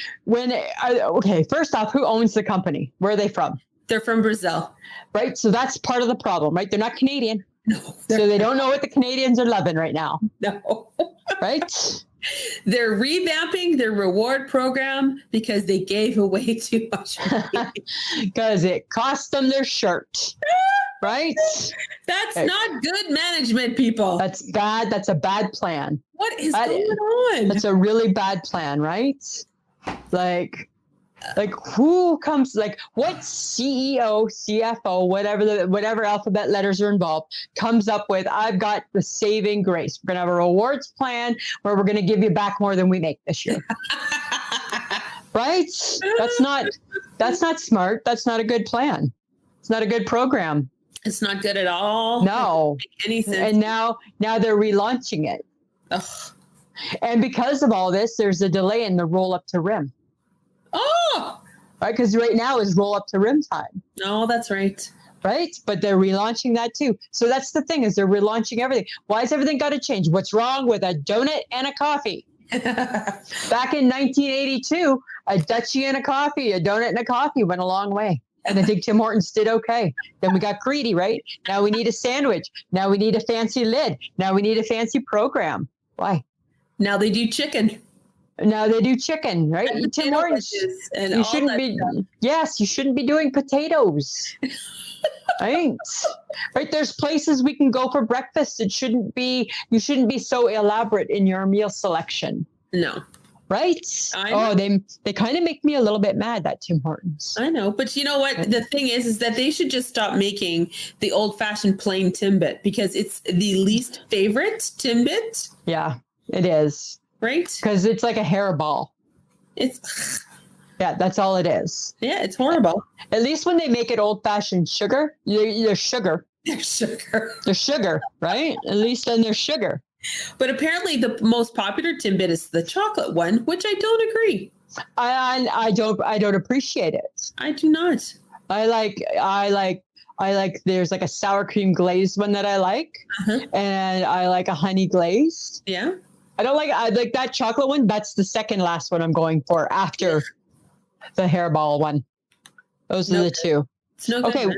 First off, who owns the company? Where are they from? They're from Brazil. Right. So that's part of the problem, right? They're not Canadian. No. So they don't know what the Canadians are loving right now. No. Right. They're revamping their reward program because they gave away too much money. Because it cost them their shirt. Right. That's not good management, people. That's bad. That's a bad plan. What is going on? That's a really bad plan, right? Like who comes, what CEO, CFO, whatever alphabet letters are involved comes up with, I've got the saving grace. We're going to have a rewards plan where we're going to give you back more than we make this year. Right? That's not smart. That's not a good plan. It's not a good program. It's not good at all. No. It doesn't make any sense. And now they're relaunching it. Ugh. And because of all this, there's a delay in the roll up to rim. Oh, right. Because right now is roll up to rim time. No, that's right. Right. But they're relaunching that too. So that's the thing, is they're relaunching everything. Why has everything got to change? What's wrong with a donut and a coffee? Back in 1982, a Dutchie and a coffee, a donut and a coffee went a long way. And I think Tim Hortons did okay. Then we got greedy, right? Now we need a sandwich. Now we need a fancy lid. Now we need a fancy program. Why? Now they do chicken. Now they do chicken, right? And Tim Hortons. And you shouldn't be. Stuff. Yes, you shouldn't be doing potatoes. Right? Right. There's places we can go for breakfast. You shouldn't be so elaborate in your meal selection. No. Right? They kind of make me a little bit mad, that Tim Hortons. I know, but you know what? The thing is that they should just stop making the old-fashioned plain Timbit because it's the least favorite Timbit. Yeah, it is. Right? Because it's like a hairball. Yeah, that's all it is. Yeah, it's horrible. At least when they make it old-fashioned sugar, they're sugar. They're sugar. They're sugar, right? At least then they're sugar. But apparently the most popular Timbit is the chocolate one, which I don't agree. I don't appreciate it. I do not. I like there's like a sour cream glazed one that I like. And I like a honey glazed. Yeah. I like that chocolate one. That's the second last one I'm going for after the hairball one. Those are the two. It's no good. Okay.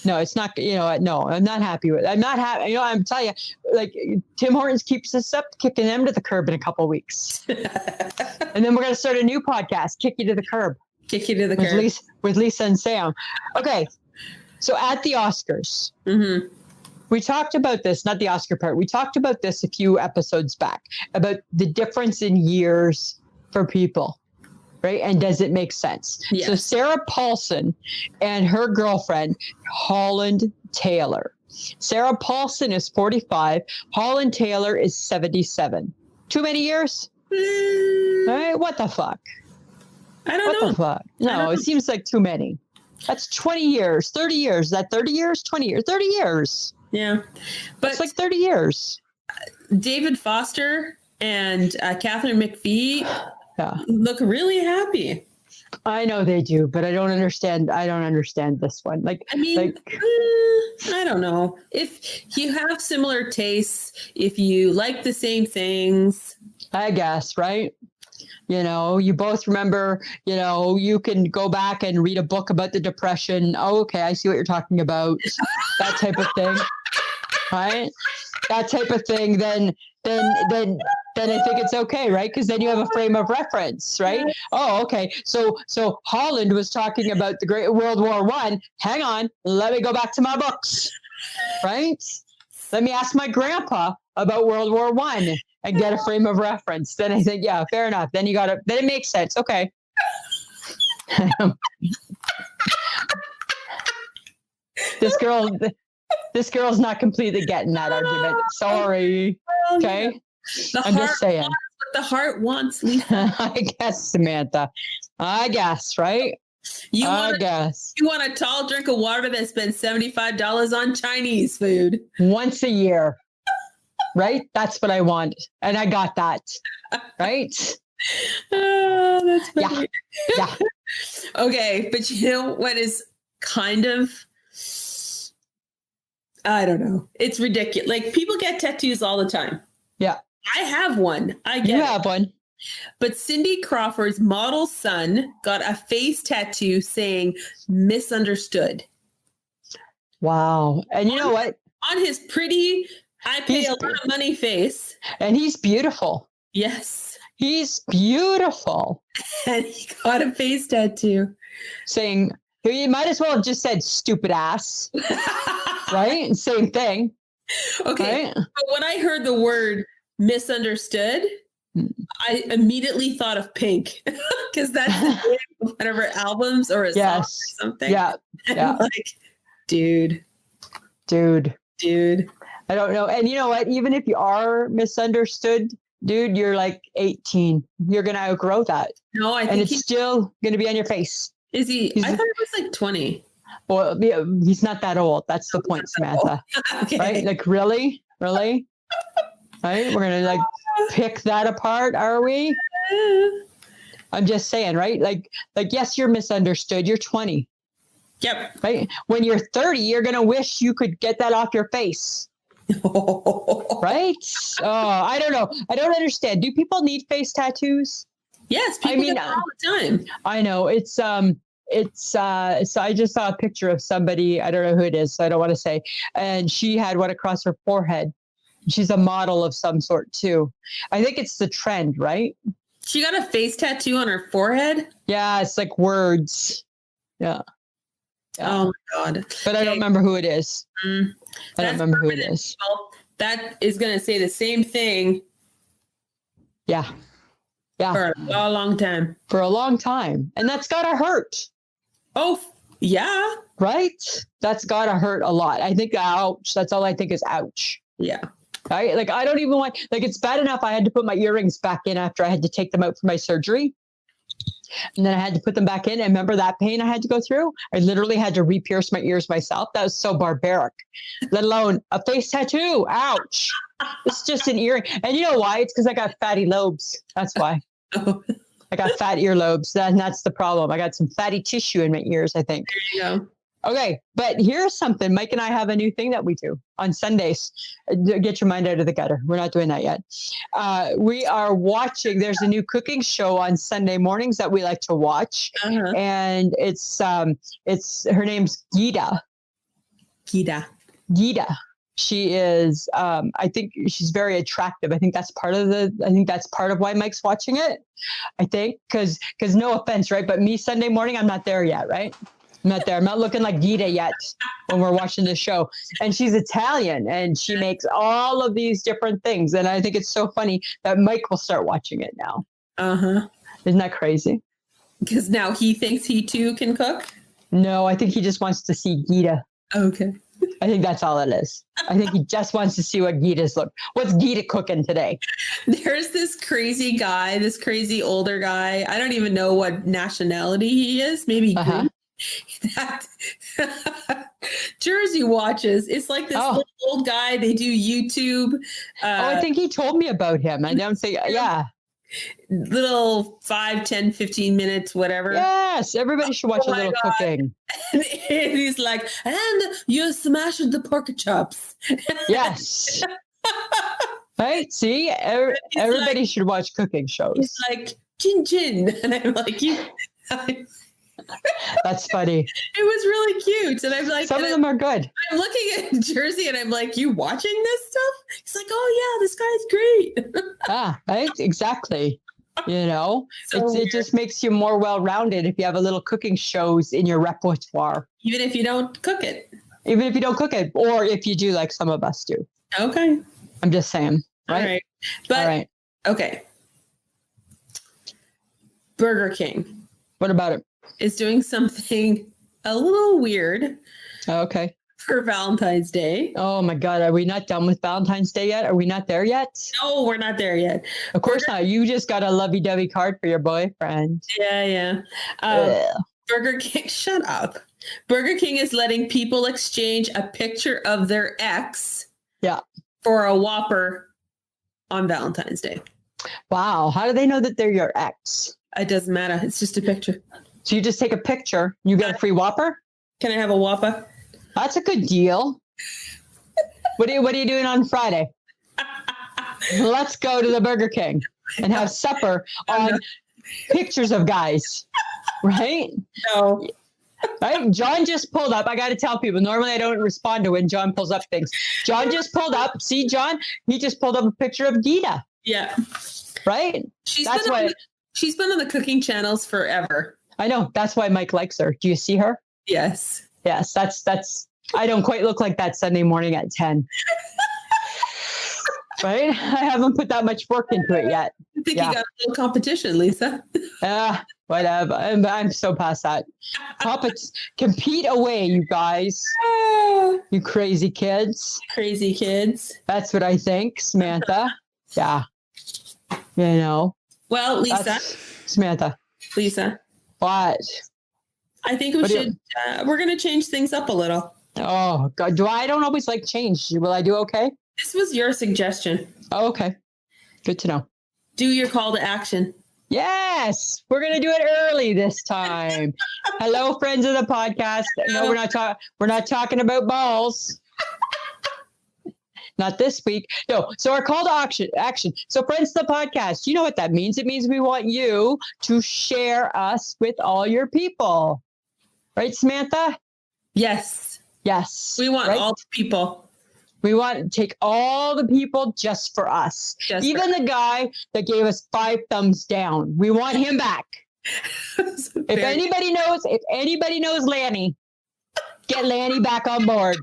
No, it's not. No, I'm not happy with it. I'm not happy. I'm telling you, like Tim Hortons keeps us up, kicking them to the curb in a couple of weeks. And then we're going to start a new podcast, Kick You to the Curb. Kick You to the Curb. With Lisa and Sam. Okay. So at the Oscars, we talked about this, not the Oscar part. We talked about this a few episodes back about the difference in years for people. Right? And does it make sense? Yes. So Sarah Paulson and her girlfriend, Holland Taylor. Sarah Paulson is 45. Holland Taylor is 77. Too many years? All right, what the fuck? I don't know. What the fuck? No, it seems like too many. That's 20 years, 30 years. Is that 30 years? 20 years, 30 years. Yeah. But it's like 30 years. David Foster and Catherine McPhee look really happy. I know they do, but I don't understand this one. I don't know. If you have similar tastes, if you like the same things, I guess, right? You both remember, you can go back and read a book about the Depression. Oh, okay. I see what you're talking about. That type of thing. Right? That type of thing. Then I think it's okay, right? Because then you have a frame of reference, right? Yes. Oh, okay. So Holland was talking about the Great World War I. Hang on, let me go back to my books, right? Let me ask my grandpa about World War I and get a frame of reference. Then I think, yeah, fair enough. Then then it makes sense. Okay. This girl's not completely getting that argument. Sorry. Okay. I'm just saying. What the heart wants, Lisa. I guess, Samantha. I guess, right? You want a tall drink of water that spends $75 on Chinese food once a year, right? That's what I want, and I got that, right? Oh, that's funny. Yeah. Okay, but you know what is kind of, I don't know. It's ridiculous. Like people get tattoos all the time. Yeah. I have one. You have one. But Cindy Crawford's model son got a face tattoo saying misunderstood. Wow. And you know what? On his pretty, I pay a lot of money face. And he's beautiful. Yes. He's beautiful. And he got a face tattoo. Saying, you might as well have just said stupid ass. Right? Same thing. Okay. Right? But when I heard the word misunderstood, I immediately thought of Pink because that's the name of one of her albums or a song or something. Yeah. I'm like, dude. I don't know. And you know what? Even if you are misunderstood, dude, you're like 18. You're going to outgrow that. No, I think and it's still going to be on your face. Is he? I thought it was like 20. Well, he's not that old. That's the point, Samantha. Okay. Right? Like, really? Right? We're going to pick that apart, are we? I'm just saying, right? Like, yes, you're misunderstood. You're 20. Yep. Right? When you're 30, you're going to wish you could get that off your face. Right? Oh, I don't know. I don't understand. Do people need face tattoos? Yes, people get them all the time. I know. So I just saw a picture of somebody, I don't know who it is, so I don't want to say, and she had one across her forehead. She's a model of some sort too. I think it's the trend, right? She got a face tattoo on her forehead? Yeah, it's like words. Yeah. Oh my God. But I don't remember who it is. I don't remember who it is. Well, that is going to say the same thing. Yeah. Yeah. For a long time. For a long time. And that's got to hurt. Oh, yeah. Right? That's got to hurt a lot. I think, ouch. That's all I think is ouch. Yeah. Right? Like, I don't even want, like, it's bad enough I had to put my earrings back in after I had to take them out for my surgery. And then I had to put them back in. And remember that pain I had to go through? I literally had to re-pierce my ears myself. That was so barbaric, let alone a face tattoo. Ouch. It's just an earring. And you know why? It's because I got fatty lobes. That's why. I got fat earlobes. And that's the problem. I got some fatty tissue in my ears, I think. There you go. Okay, but here's something. Mike and I have a new thing that we do on Sundays. Get your mind out of the gutter. We're not doing that yet. We are watching. There's a new cooking show on Sunday mornings that we like to watch, and it's her name's Gita. Gita. She is. I think she's very attractive. I think that's part of why Mike's watching it. I think because no offense, right? But me Sunday morning, I'm not there yet, right? I'm not there. I'm not looking like Gita yet when we're watching the show. And she's Italian and she makes all of these different things. And I think it's so funny that Mike will start watching it now. Isn't that crazy? Because now he thinks he too can cook? No, I think he just wants to see Gita. Okay. I think that's all it is. I think he just wants to see what Gita's look. What's Gita cooking today? There's this crazy guy, this crazy older guy. I don't even know what nationality he is. Maybe Greek. That Jersey watches. It's like this little old guy. They do YouTube. I think he told me about him. I don't say, little 5, 10, 15 minutes, whatever. Yes, everybody should watch a little cooking. And he's like, and you smashed the pork chops. Yes. Right? See, everybody should watch cooking shows. He's like, chin. And I'm like, That's funny. It was really cute. And I'm like, some of them are good. I'm looking at Jersey and I'm like, you watching this stuff? He's like, oh yeah, this guy's great. Right? Exactly. You know, it just makes you more well-rounded if you have a little cooking shows in your repertoire. Even if you don't cook it. Or if you do like some of us do. Okay. I'm just saying. Right? All right. But, all right. Okay. Burger King. What about it? Is doing something a little weird. Okay. For Valentine's Day. Oh my God. Are we not done with Valentine's Day yet? Are we not there yet? No, we're not there yet. Of course not. You just got a lovey-dovey card for your boyfriend. Yeah. Burger King, shut up. Burger King is letting people exchange a picture of their ex for a Whopper on Valentine's Day. Wow. How do they know that they're your ex? It doesn't matter. It's just a picture. So you just take a picture, you get a free Whopper? Can I have a Whopper? That's a good deal. What are you doing on Friday? Let's go to the Burger King and have supper on pictures of guys. Right? No. Right? John just pulled up. I got to tell people, normally I don't respond to when John pulls up things. John just pulled up. See, John? He just pulled up a picture of Gita. Yeah. Right? She's been on the cooking channels forever. I know. That's why Mike likes her. Do you see her? Yes. Yes. That's, I don't quite look like that Sunday morning at 10. Right? I haven't put that much work into it yet. I think you got a little competition, Lisa. Whatever. I'm so past that. Compete away, you guys. You crazy kids. Crazy kids. That's what I think, Samantha. Yeah. You know. Well, Lisa. Samantha. Lisa. What? I think we're going to change things up a little. Oh, God. I don't always like change. Will I do okay? This was your suggestion. Oh, okay. Good to know. Do your call to action. Yes. We're going to do it early this time. Hello, friends of the podcast. No, we're not talking about balls. Not this week. No. So our call to action. So friends of the podcast, you know what that means? It means we want you to share us with all your people. Right, Samantha? Yes. Yes. We want all the people. We want to take all the people just for us. Even the guy that gave us 5 thumbs down. We want him back. If anybody knows Lanny, get Lanny back on board.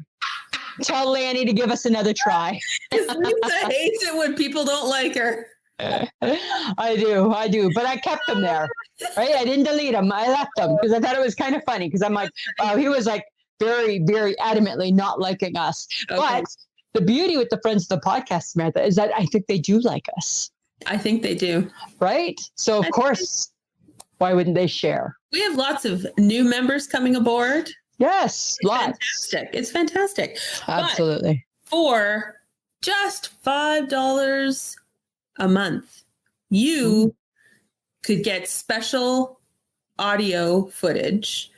Tell Lanny to give us another try. Lisa hates it when people don't like her. I do. But I kept him there, right? I didn't delete him. I left him because I thought it was kind of funny because I'm like, he was like very, very adamantly not liking us. Okay. But the beauty with the Friends of the Podcast, Samantha, is that I think they do like us. I think they do. Right? So, of course, why wouldn't they share? We have lots of new members coming aboard. Yes, lots. Fantastic. It's fantastic. Absolutely. But for just $5 a month, you could get special audio footage.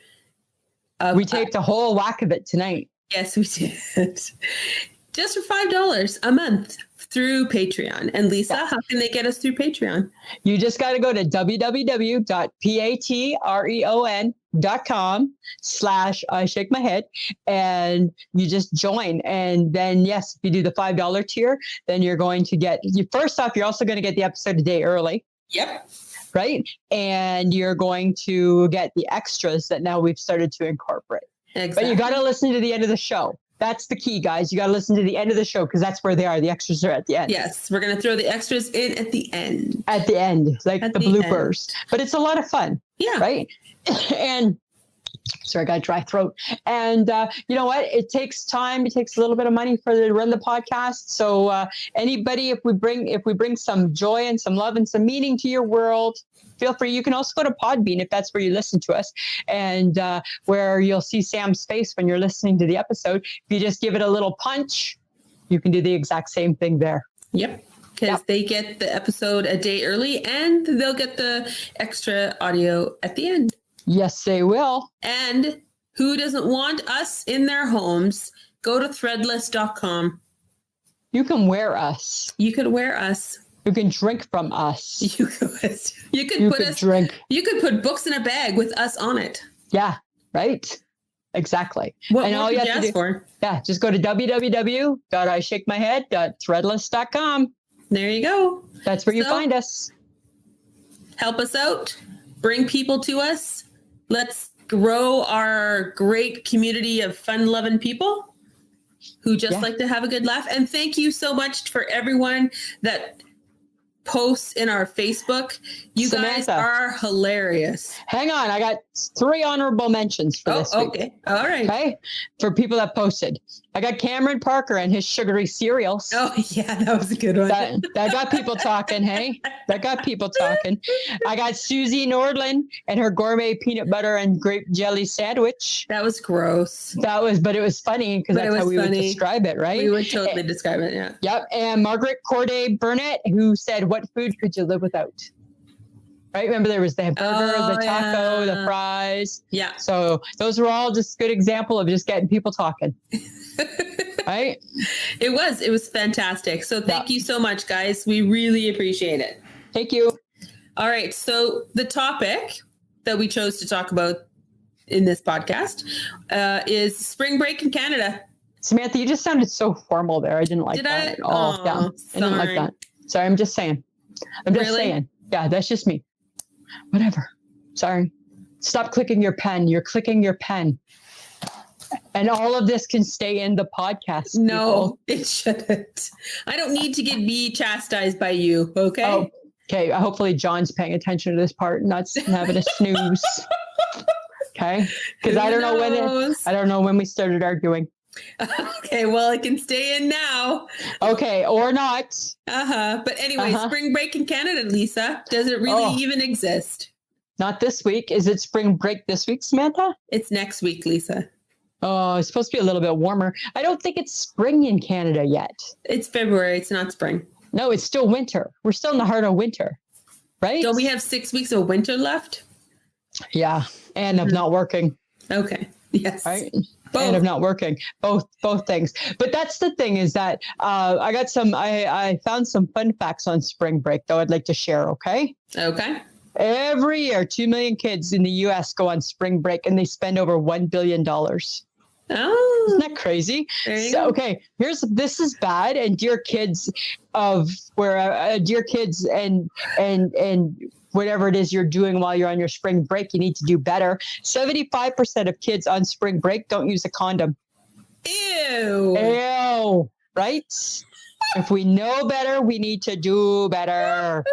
We taped a whole whack of it tonight. Yes, we did. Just for $5 a month through Patreon. And Lisa, how can they get us through Patreon? You just got to go to www.patreon.com/I shake my head and you just join. And then, yes, if you do the $5 tier, then you're going to get, first off, you're also going to get the episode a day early. Yep. Right. And you're going to get the extras that now we've started to incorporate. Exactly. But you got to listen to the end of the show. That's the key, guys. You got to listen to the end of the show because that's where they are. The extras are at the end. Yes, we're going to throw the extras in at the end. At the end, like the bloopers. But it's a lot of fun. Yeah. Right? And sorry, I got a dry throat. And you know what? It takes time. It takes a little bit of money to run the podcast. So anybody, if we bring some joy and some love and some meaning to your world, feel free. You can also go to Podbean if that's where you listen to us, and where you'll see Sam's face when you're listening to the episode. If you just give it a little punch, you can do the exact same thing there. Yep. Because they get the episode a day early and they'll get the extra audio at the end. Yes, they will. And who doesn't want us in their homes? Go to threadless.com. You can wear us. You could wear us. You can drink from us. You could drink. You could put books in a bag with us on it. Yeah, right. Exactly. What all you have to do for? Yeah, just go to www.ishakemyhead.threadless.com. There you go. That's where you find us. Help us out. Bring people to us. Let's grow our great community of fun-loving people who just like to have a good laugh. And thank you so much for everyone that posts in our Facebook. You Samantha, guys are hilarious. Hang on. I got 3 honorable mentions for this week. Okay. All right. Okay. For people that posted. I got Cameron Parker and his sugary cereals. Oh, yeah. That was a good one. That got people talking, hey? That got people talking. I got Susie Nordland and her gourmet peanut butter and grape jelly sandwich. That was gross. But it was funny because that's how we would describe it, right? We would totally describe it, yeah. Yep. And Margaret Corday Burnett, who said, what food could you live without? Right? Remember there was the burger, the taco, the fries. Yeah. So those were all just good example of just getting people talking. Right? It was fantastic. So thank you so much, guys. We really appreciate it. Thank you. All right. So the topic that we chose to talk about in this podcast is spring break in Canada. Samantha, you just sounded so formal there. I didn't like that at all. Yeah, I didn't like that. Sorry, I'm just saying. Saying. Yeah, that's just me. Whatever. Sorry. Stop clicking your pen. You're clicking your pen. And all of this can stay in the podcast. No, it shouldn't. I don't need to be chastised by you. Okay. Oh, okay. Hopefully John's paying attention to this part, not having a snooze. Okay. Because I don't know when we started arguing. Okay, well, it can stay in now. Okay, or not. But anyway, spring break in Canada, Lisa. Does it really even exist? Not this week. Is it spring break this week, Samantha? It's next week, Lisa. Oh, it's supposed to be a little bit warmer. I don't think it's spring in Canada yet. It's February. It's not spring. No, it's still winter. We're still in the heart of winter, right? Don't we have 6 weeks of winter left? Yeah, and of not working. Okay. Yes. Right. Both. And of not working. Both things. But that's the thing is that I found some fun facts on spring break, though I'd like to share. Okay. Okay. Every year, 2 million kids in the U.S. go on spring break and they spend over $1 billion. Oh. Isn't that crazy. So, okay, this is bad. And dear kids and whatever it is you're doing while you're on your spring break, you need to do better. 75% of kids on spring break don't use a condom. Ew. Right? If we know better, we need to do better.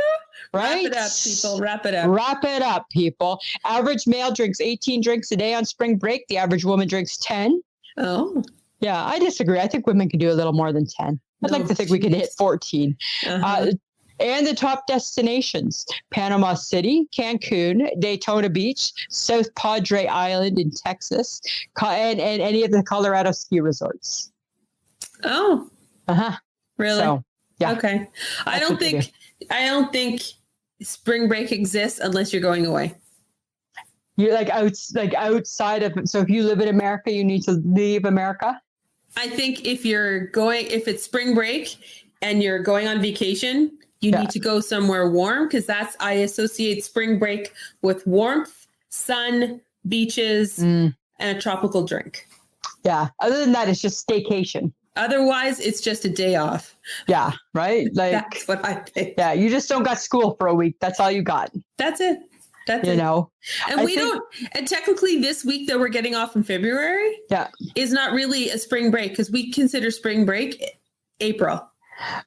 Right? Wrap it up, people. Wrap it up. Wrap it up, people. Average male drinks 18 drinks a day on spring break. The average woman drinks 10. Oh. Yeah, I disagree. I think women can do a little more than 10. I'd like to think we could hit 14. And the top destinations: Panama City, Cancun, Daytona Beach, South Padre Island in Texas, and any of the Colorado ski resorts. Oh. Really? So, yeah. Okay. I don't think spring break exists unless you're going away. You're outside of, so if you live in America, you need to leave America? I think if it's spring break and you're going on vacation, you need to go somewhere warm, because I associate spring break with warmth, sun, beaches, and a tropical drink. Yeah. Other than that, it's just staycation. Otherwise, it's just a day off. Yeah. Right. Like, that's what I think. Yeah. You just don't got school for a week. That's all you got. That's it. That's it. And technically this week that we're getting off in February is not really a spring break, because we consider spring break April.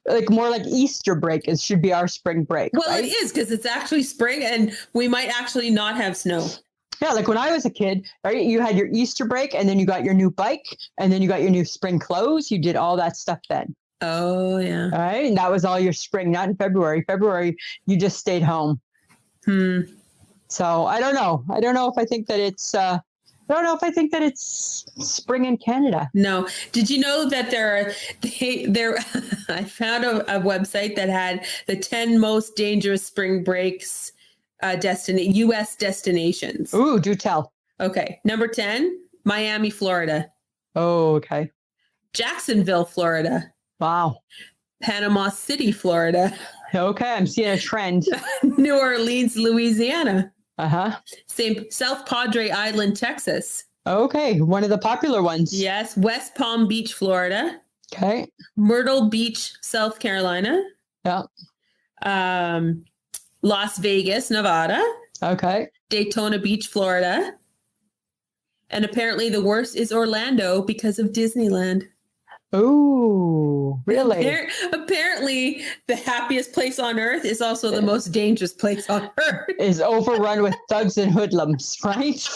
Like more like Easter break. It should be our spring break. Well, right? It is, because it's actually spring and we might actually not have snow. Yeah, like when I was a kid, right? You had your Easter break, and then you got your new bike, and then you got your new spring clothes. You did all that stuff then. Oh, yeah. All right. And that was all your spring, not in February. February, you just stayed home. So I don't know. I don't know if I think that it's spring in Canada. No. Did you know that I found a website that had the 10 most dangerous spring breaks U.S. destinations. Ooh, do tell. Okay. Number 10, Miami, Florida. Oh, okay. Jacksonville, Florida. Wow. Panama City, Florida. Okay, I'm seeing a trend. New Orleans, Louisiana. Same. South Padre Island, Texas. Okay, one of the popular ones. Yes. West Palm Beach, Florida. Okay. Myrtle Beach, South Carolina. Yeah. Las Vegas, Nevada. Okay. Daytona Beach, Florida. And apparently the worst is Orlando because of Disneyland. Oh, really? Apparently the happiest place on earth is also the most dangerous place on earth. Is overrun with thugs and hoodlums, right?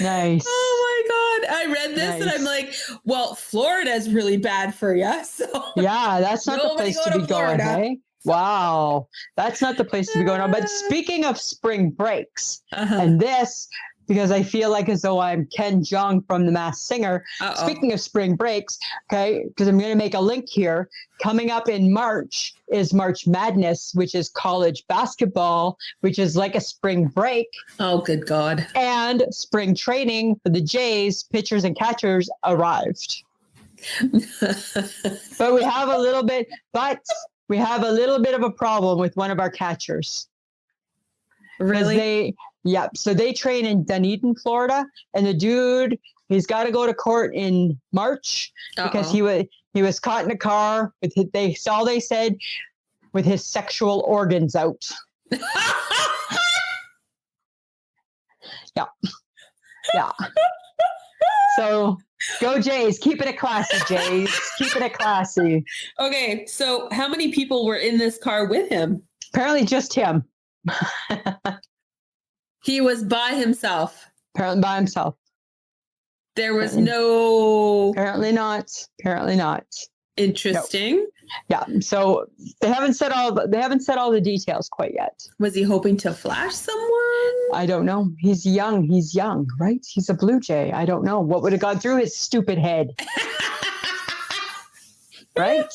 Nice. Oh my God. I read this and I'm like, well, Florida is really bad for you. So yeah, that's not the place to be going, hey? Wow. That's not the place to be going on. But speaking of spring breaks, and this, because I feel like as though I'm Ken Jeong from The Masked Singer. Speaking of spring breaks, okay, because I'm going to make a link here. Coming up in March is March Madness, which is college basketball, which is like a spring break. Oh, good God. And spring training for the Jays, pitchers and catchers arrived. But we have a little bit of a problem with one of our catchers. Really? So they train in Dunedin, Florida, and the dude, he's got to go to court in March because he was caught in a car with they said with his sexual organs out. Yeah. So go Jays, keeping it classy, Jays, keeping it classy. Okay, so how many people were in this car with him? Apparently just him. He was by himself. Apparently by himself. There was no... Apparently not. Interesting. No. Yeah. So they haven't said all the details quite yet. Was he hoping to flash someone? I don't know. He's young, right? He's a Blue Jay. I don't know. What would have gone through his stupid head? Right?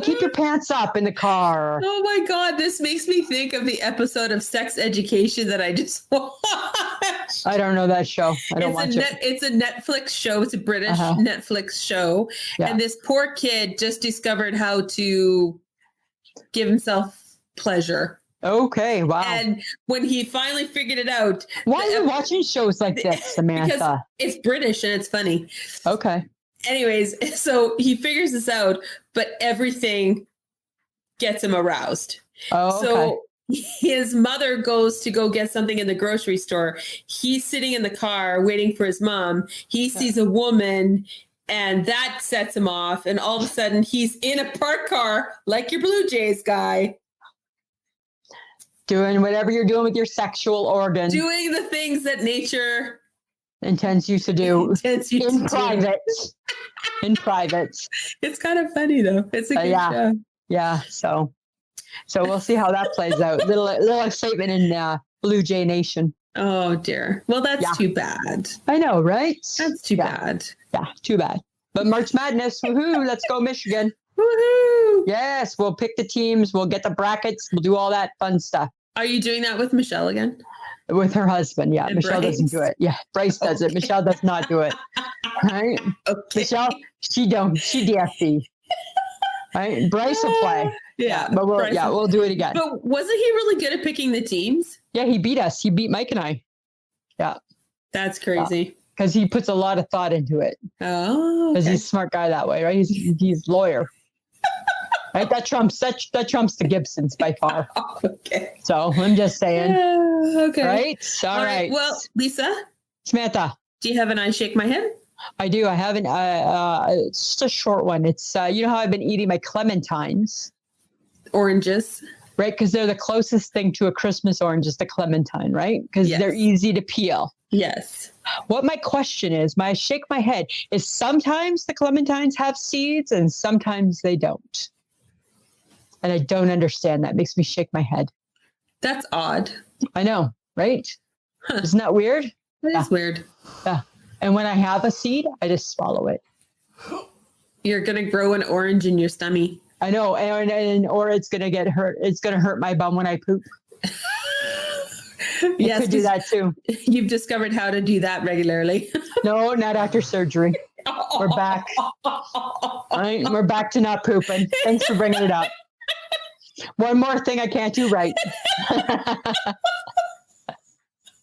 Keep your pants up in the car. Oh my God. This makes me think of the episode of Sex Education that I just watched. I don't know that show. I don't watch it. It's a Netflix show. It's a British Netflix show. Yeah. And this poor kid just discovered how to give himself pleasure. Okay. Wow. And when he finally figured it out. Why are you watching shows like this, Samantha? Because it's British and it's funny. Okay. anyways, so he figures this out, but everything gets him aroused. Oh, so his mother goes to go get something in the grocery store. He's sitting in the car waiting for his mom. He sees a woman, and that sets him off. And all of a sudden, he's in a parked car like your Blue Jays guy. Doing whatever you're doing with your sexual organ. Doing the things that nature intends you to do in private. In private. It's kind of funny, though. It's a good show. Yeah. So we'll see how that plays out. Little excitement in Blue Jay Nation. Oh, dear. Well, that's too bad. I know, right? That's too bad. Yeah, too bad. But March Madness, woohoo, let's go Michigan. Woohoo! Yes, we'll pick the teams, we'll get the brackets, we'll do all that fun stuff. Are you doing that with Michelle again? With her husband, yeah. And Michelle Bryce. doesn't do it. Yeah, Bryce does it. Michelle does not do it. Right? Okay. Michelle, she DFB. Right? Bryce will play. Yeah, but we'll do it again. But wasn't he really good at picking the teams? Yeah, he beat us. He beat Mike and I. Yeah. That's crazy. Because he puts a lot of thought into it. Oh. Because he's a smart guy that way, right? He's lawyer. Right? That trumps the Gibsons by far. Okay. So I'm just saying. Okay. Right? All right. Well, Lisa. Samantha. Do you have an I shake my head? I do. I haven't. It's just a short one. It's you know how I've been eating my clementines. Oranges. Right? Because they're the closest thing to a Christmas orange is the clementine, right? Because they're easy to peel. Yes. What my question is, my shake my head, is sometimes the clementines have seeds and sometimes they don't. And I don't understand. That makes me shake my head. That's odd. I know, right? Huh. Isn't that weird? That is weird. Yeah. And when I have a seed, I just swallow it. You're going to grow an orange in your stomach. I know. Or it's going to get hurt. It's going to hurt my bum when I poop. You could do that too. You've discovered how to do that regularly. No, not after surgery. We're back. Right? We're back to not pooping. Thanks for bringing it up. One more thing I can't do right.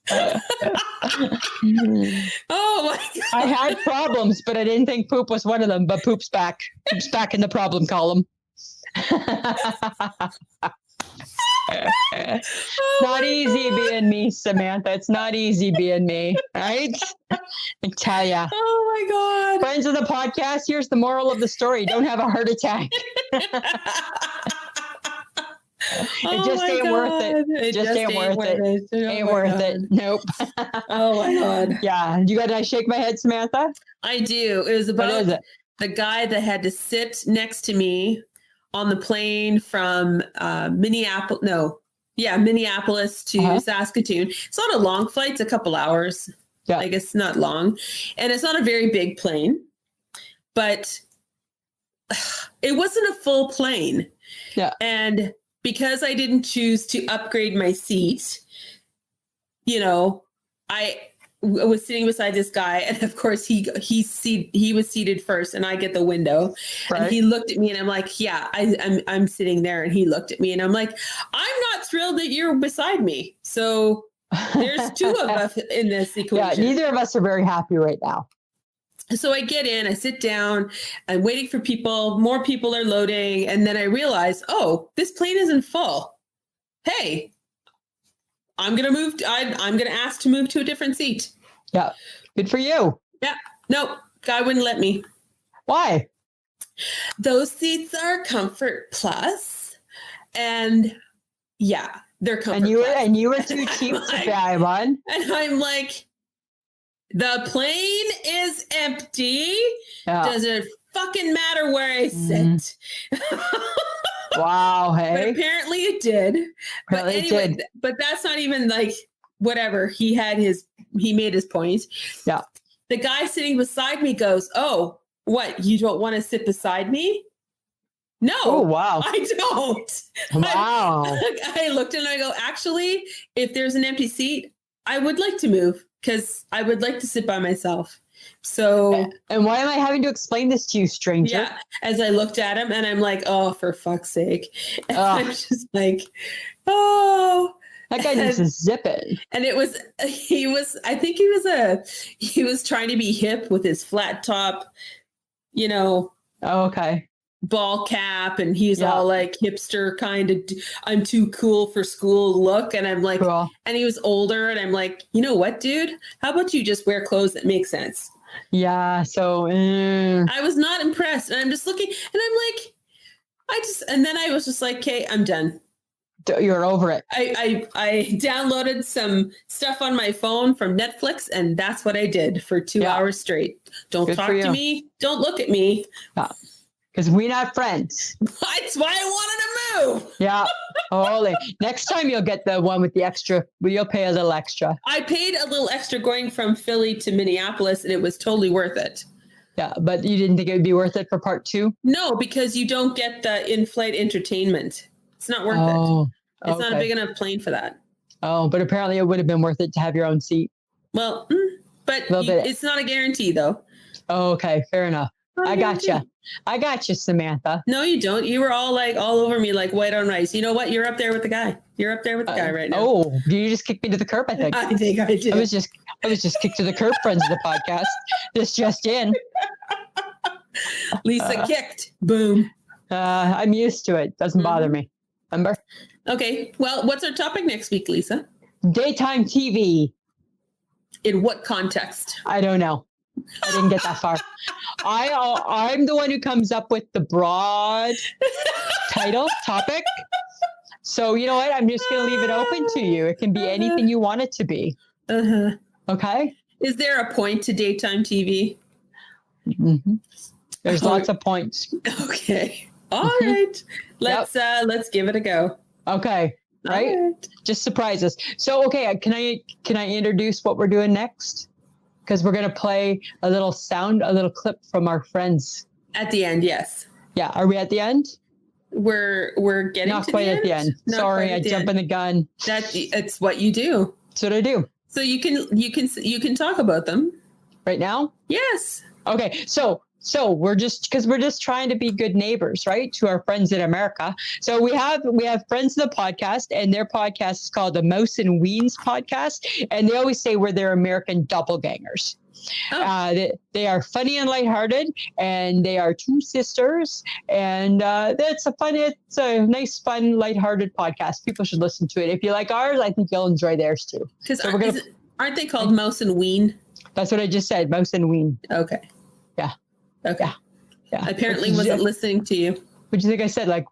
Oh my God. I had problems, but I didn't think poop was one of them. But poop's back. Poop's back in the problem column. Not easy being me, Samantha. It's not easy being me, right? I tell ya. Oh my God. Friends of the podcast, here's the moral of the story. Don't have a heart attack. It just ain't worth it. It just ain't worth it. Ain't worth it. Nope. Oh my God. Yeah. You got to shake my head, Samantha? I do. It was about the guy that had to sit next to me on the plane from Minneapolis to Saskatoon. It's not a long flight. It's a couple hours. Yeah. I guess not long. And it's not a very big plane, but it wasn't a full plane. Yeah. And because I didn't choose to upgrade my seat, you know, I was sitting beside this guy, and of course he was seated first, and I get the window. Right. And he looked at me, and I'm like, "Yeah, I'm sitting there." And he looked at me, and I'm like, "I'm not thrilled that you're beside me." So there's two of us in this equation. Yeah, neither of us are very happy right now. So I get in, I sit down, I'm waiting for people, more people are loading, and then I realize, oh, this plane isn't full. Hey, I'm going to ask to move to a different seat. Yeah. Good for you. Yeah. No, guy wouldn't let me. Why? Those seats are Comfort Plus, and yeah, they're Comfort Plus. And you were too cheap to buy one. And I'm like, the plane is empty. Yeah. Does it fucking matter where I sit? Wow, hey. But apparently it did. But anyway, but that's not even like whatever. He made his point. Yeah. The guy sitting beside me goes, "Oh, what? You don't want to sit beside me?" No. Oh, wow. I don't. Wow. I looked and I go, actually, if there's an empty seat, I would like to move because I would like to sit by myself. So. And why am I having to explain this to you, stranger? Yeah. As I looked at him and I'm like, oh, for fuck's sake. And I'm just like, oh. That guy needs to zip it. And he was trying to be hip with his flat top you know, okay, ball cap, and he's all like hipster kind of, I'm too cool for school look. And I'm like, cool. And he was older, and I'm like, you know what, dude? How about you just wear clothes that make sense? Yeah. So I was not impressed. And I'm just looking, and I'm like, and then I was just like, okay, I'm done. You're over it. I downloaded some stuff on my phone from Netflix, and that's what I did for 2 hours straight. Don't talk to me. Don't look at me. Because we're not friends. That's why I wanted to move. Yeah. Holy. Next time you'll get the one with the extra. You'll pay a little extra. I paid a little extra going from Philly to Minneapolis, and it was totally worth it. Yeah, but you didn't think it would be worth it for part 2? No, because you don't get the in-flight entertainment. It's not worth it. It's not a big enough plane for that. Oh, but apparently it would have been worth it to have your own seat. Well, but it's not a guarantee, though. Oh, okay. Fair enough. I got you, Samantha. No, you don't. You were all over me like white on rice. You know what? You're up there with the guy. You're up there with the guy right now. Oh, you just kicked me to the curb, I think. I think I did. I was just kicked to the curb, friends of the podcast. This just in. Lisa kicked. Boom. I'm used to it. Doesn't bother me. Remember? Okay. Well, what's our topic next week, Lisa? Daytime TV. In what context? I don't know. I didn't get that far. I'm the one who comes up with the broad topic. So you know what? I'm just going to leave it open to you. It can be anything you want it to be. Okay. Is there a point to daytime TV? Mm-hmm. There's lots of points. Okay. All right. Let's give it a go. Okay. Right. Just surprise us. So, okay. Can I introduce what we're doing next? Because we're going to play a little clip from our friends. At the end, yes. Yeah. Are we at the end? We're getting not to quite the at the end. Sorry, I jumped in the gun. It's what you do. That's what I do. So you can talk about them right now. Yes. Okay. So we're just trying to be good neighbors, right, to our friends in America. So we have friends of the podcast, and their podcast is called the Mouse and Weens Podcast, and they always say we're their American doppelgangers. Oh. They are funny and lighthearted, and they are two sisters, and it's a nice, fun, lighthearted podcast. People should listen to it. If you like ours, I think you'll enjoy theirs too. Because aren't they called Mouse and Ween? That's what I just said, Mouse and Ween. Okay. Yeah. Okay. Yeah. I apparently wasn't listening to you. What do you think I said? Like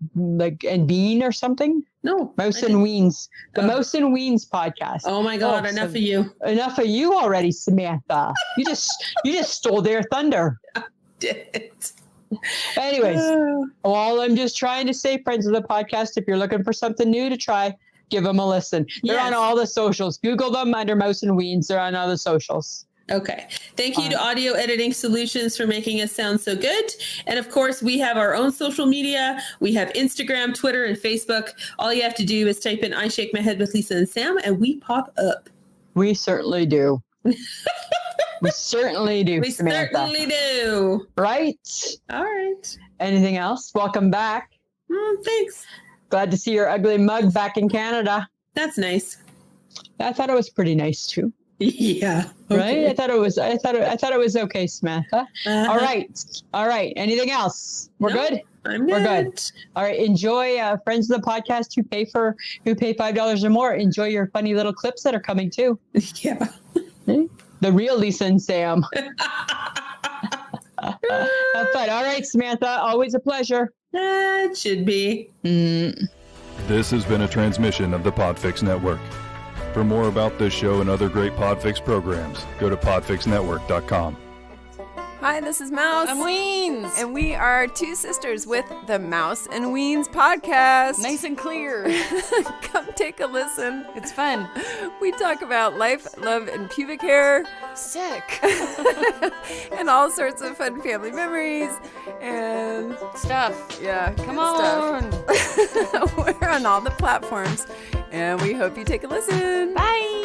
and Bean or something? No. Mouse and Weens. The Mouse and Weens Podcast. Oh my God! Enough of you. Enough of you already, Samantha. You just stole their thunder. I did. Anyways, well, I'm just trying to say, friends of the podcast, if you're looking for something new to try, give them a listen. They're on all the socials. Google them under Mouse and Weens. They're on all the socials. Okay. Thank you to Audio Editing Solutions for making us sound so good. And of course, we have our own social media. We have Instagram, Twitter, and Facebook. All you have to do is type in I Shake My Head with Lisa and Sam, and we pop up. We certainly do. We certainly do, Samantha. Certainly do. Right? All right. Anything else? Welcome back. Thanks. Glad to see your ugly mug back in Canada. That's nice. I thought it was pretty nice too. Yeah. Okay. Right. I thought it was okay, Samantha. All right. Anything else? We're good. We're good. All right. Enjoy, friends of the podcast who pay $5 or more. Enjoy your funny little clips that are coming too. Yeah. The real Lisa and Sam. Have fun. All right, Samantha. Always a pleasure. It should be. This has been a transmission of the Podfix Network. For more about this show and other great Podfix programs, go to podfixnetwork.com. Hi, this is Mouse. I'm Weens. And we are two sisters with the Mouse and Weens Podcast. Nice and clear. Come take a listen. It's fun. We talk about life, love, and pubic hair. Sick. And all sorts of fun family memories and stuff. Yeah. Come on. We're on all the platforms, and we hope you take a listen. Bye.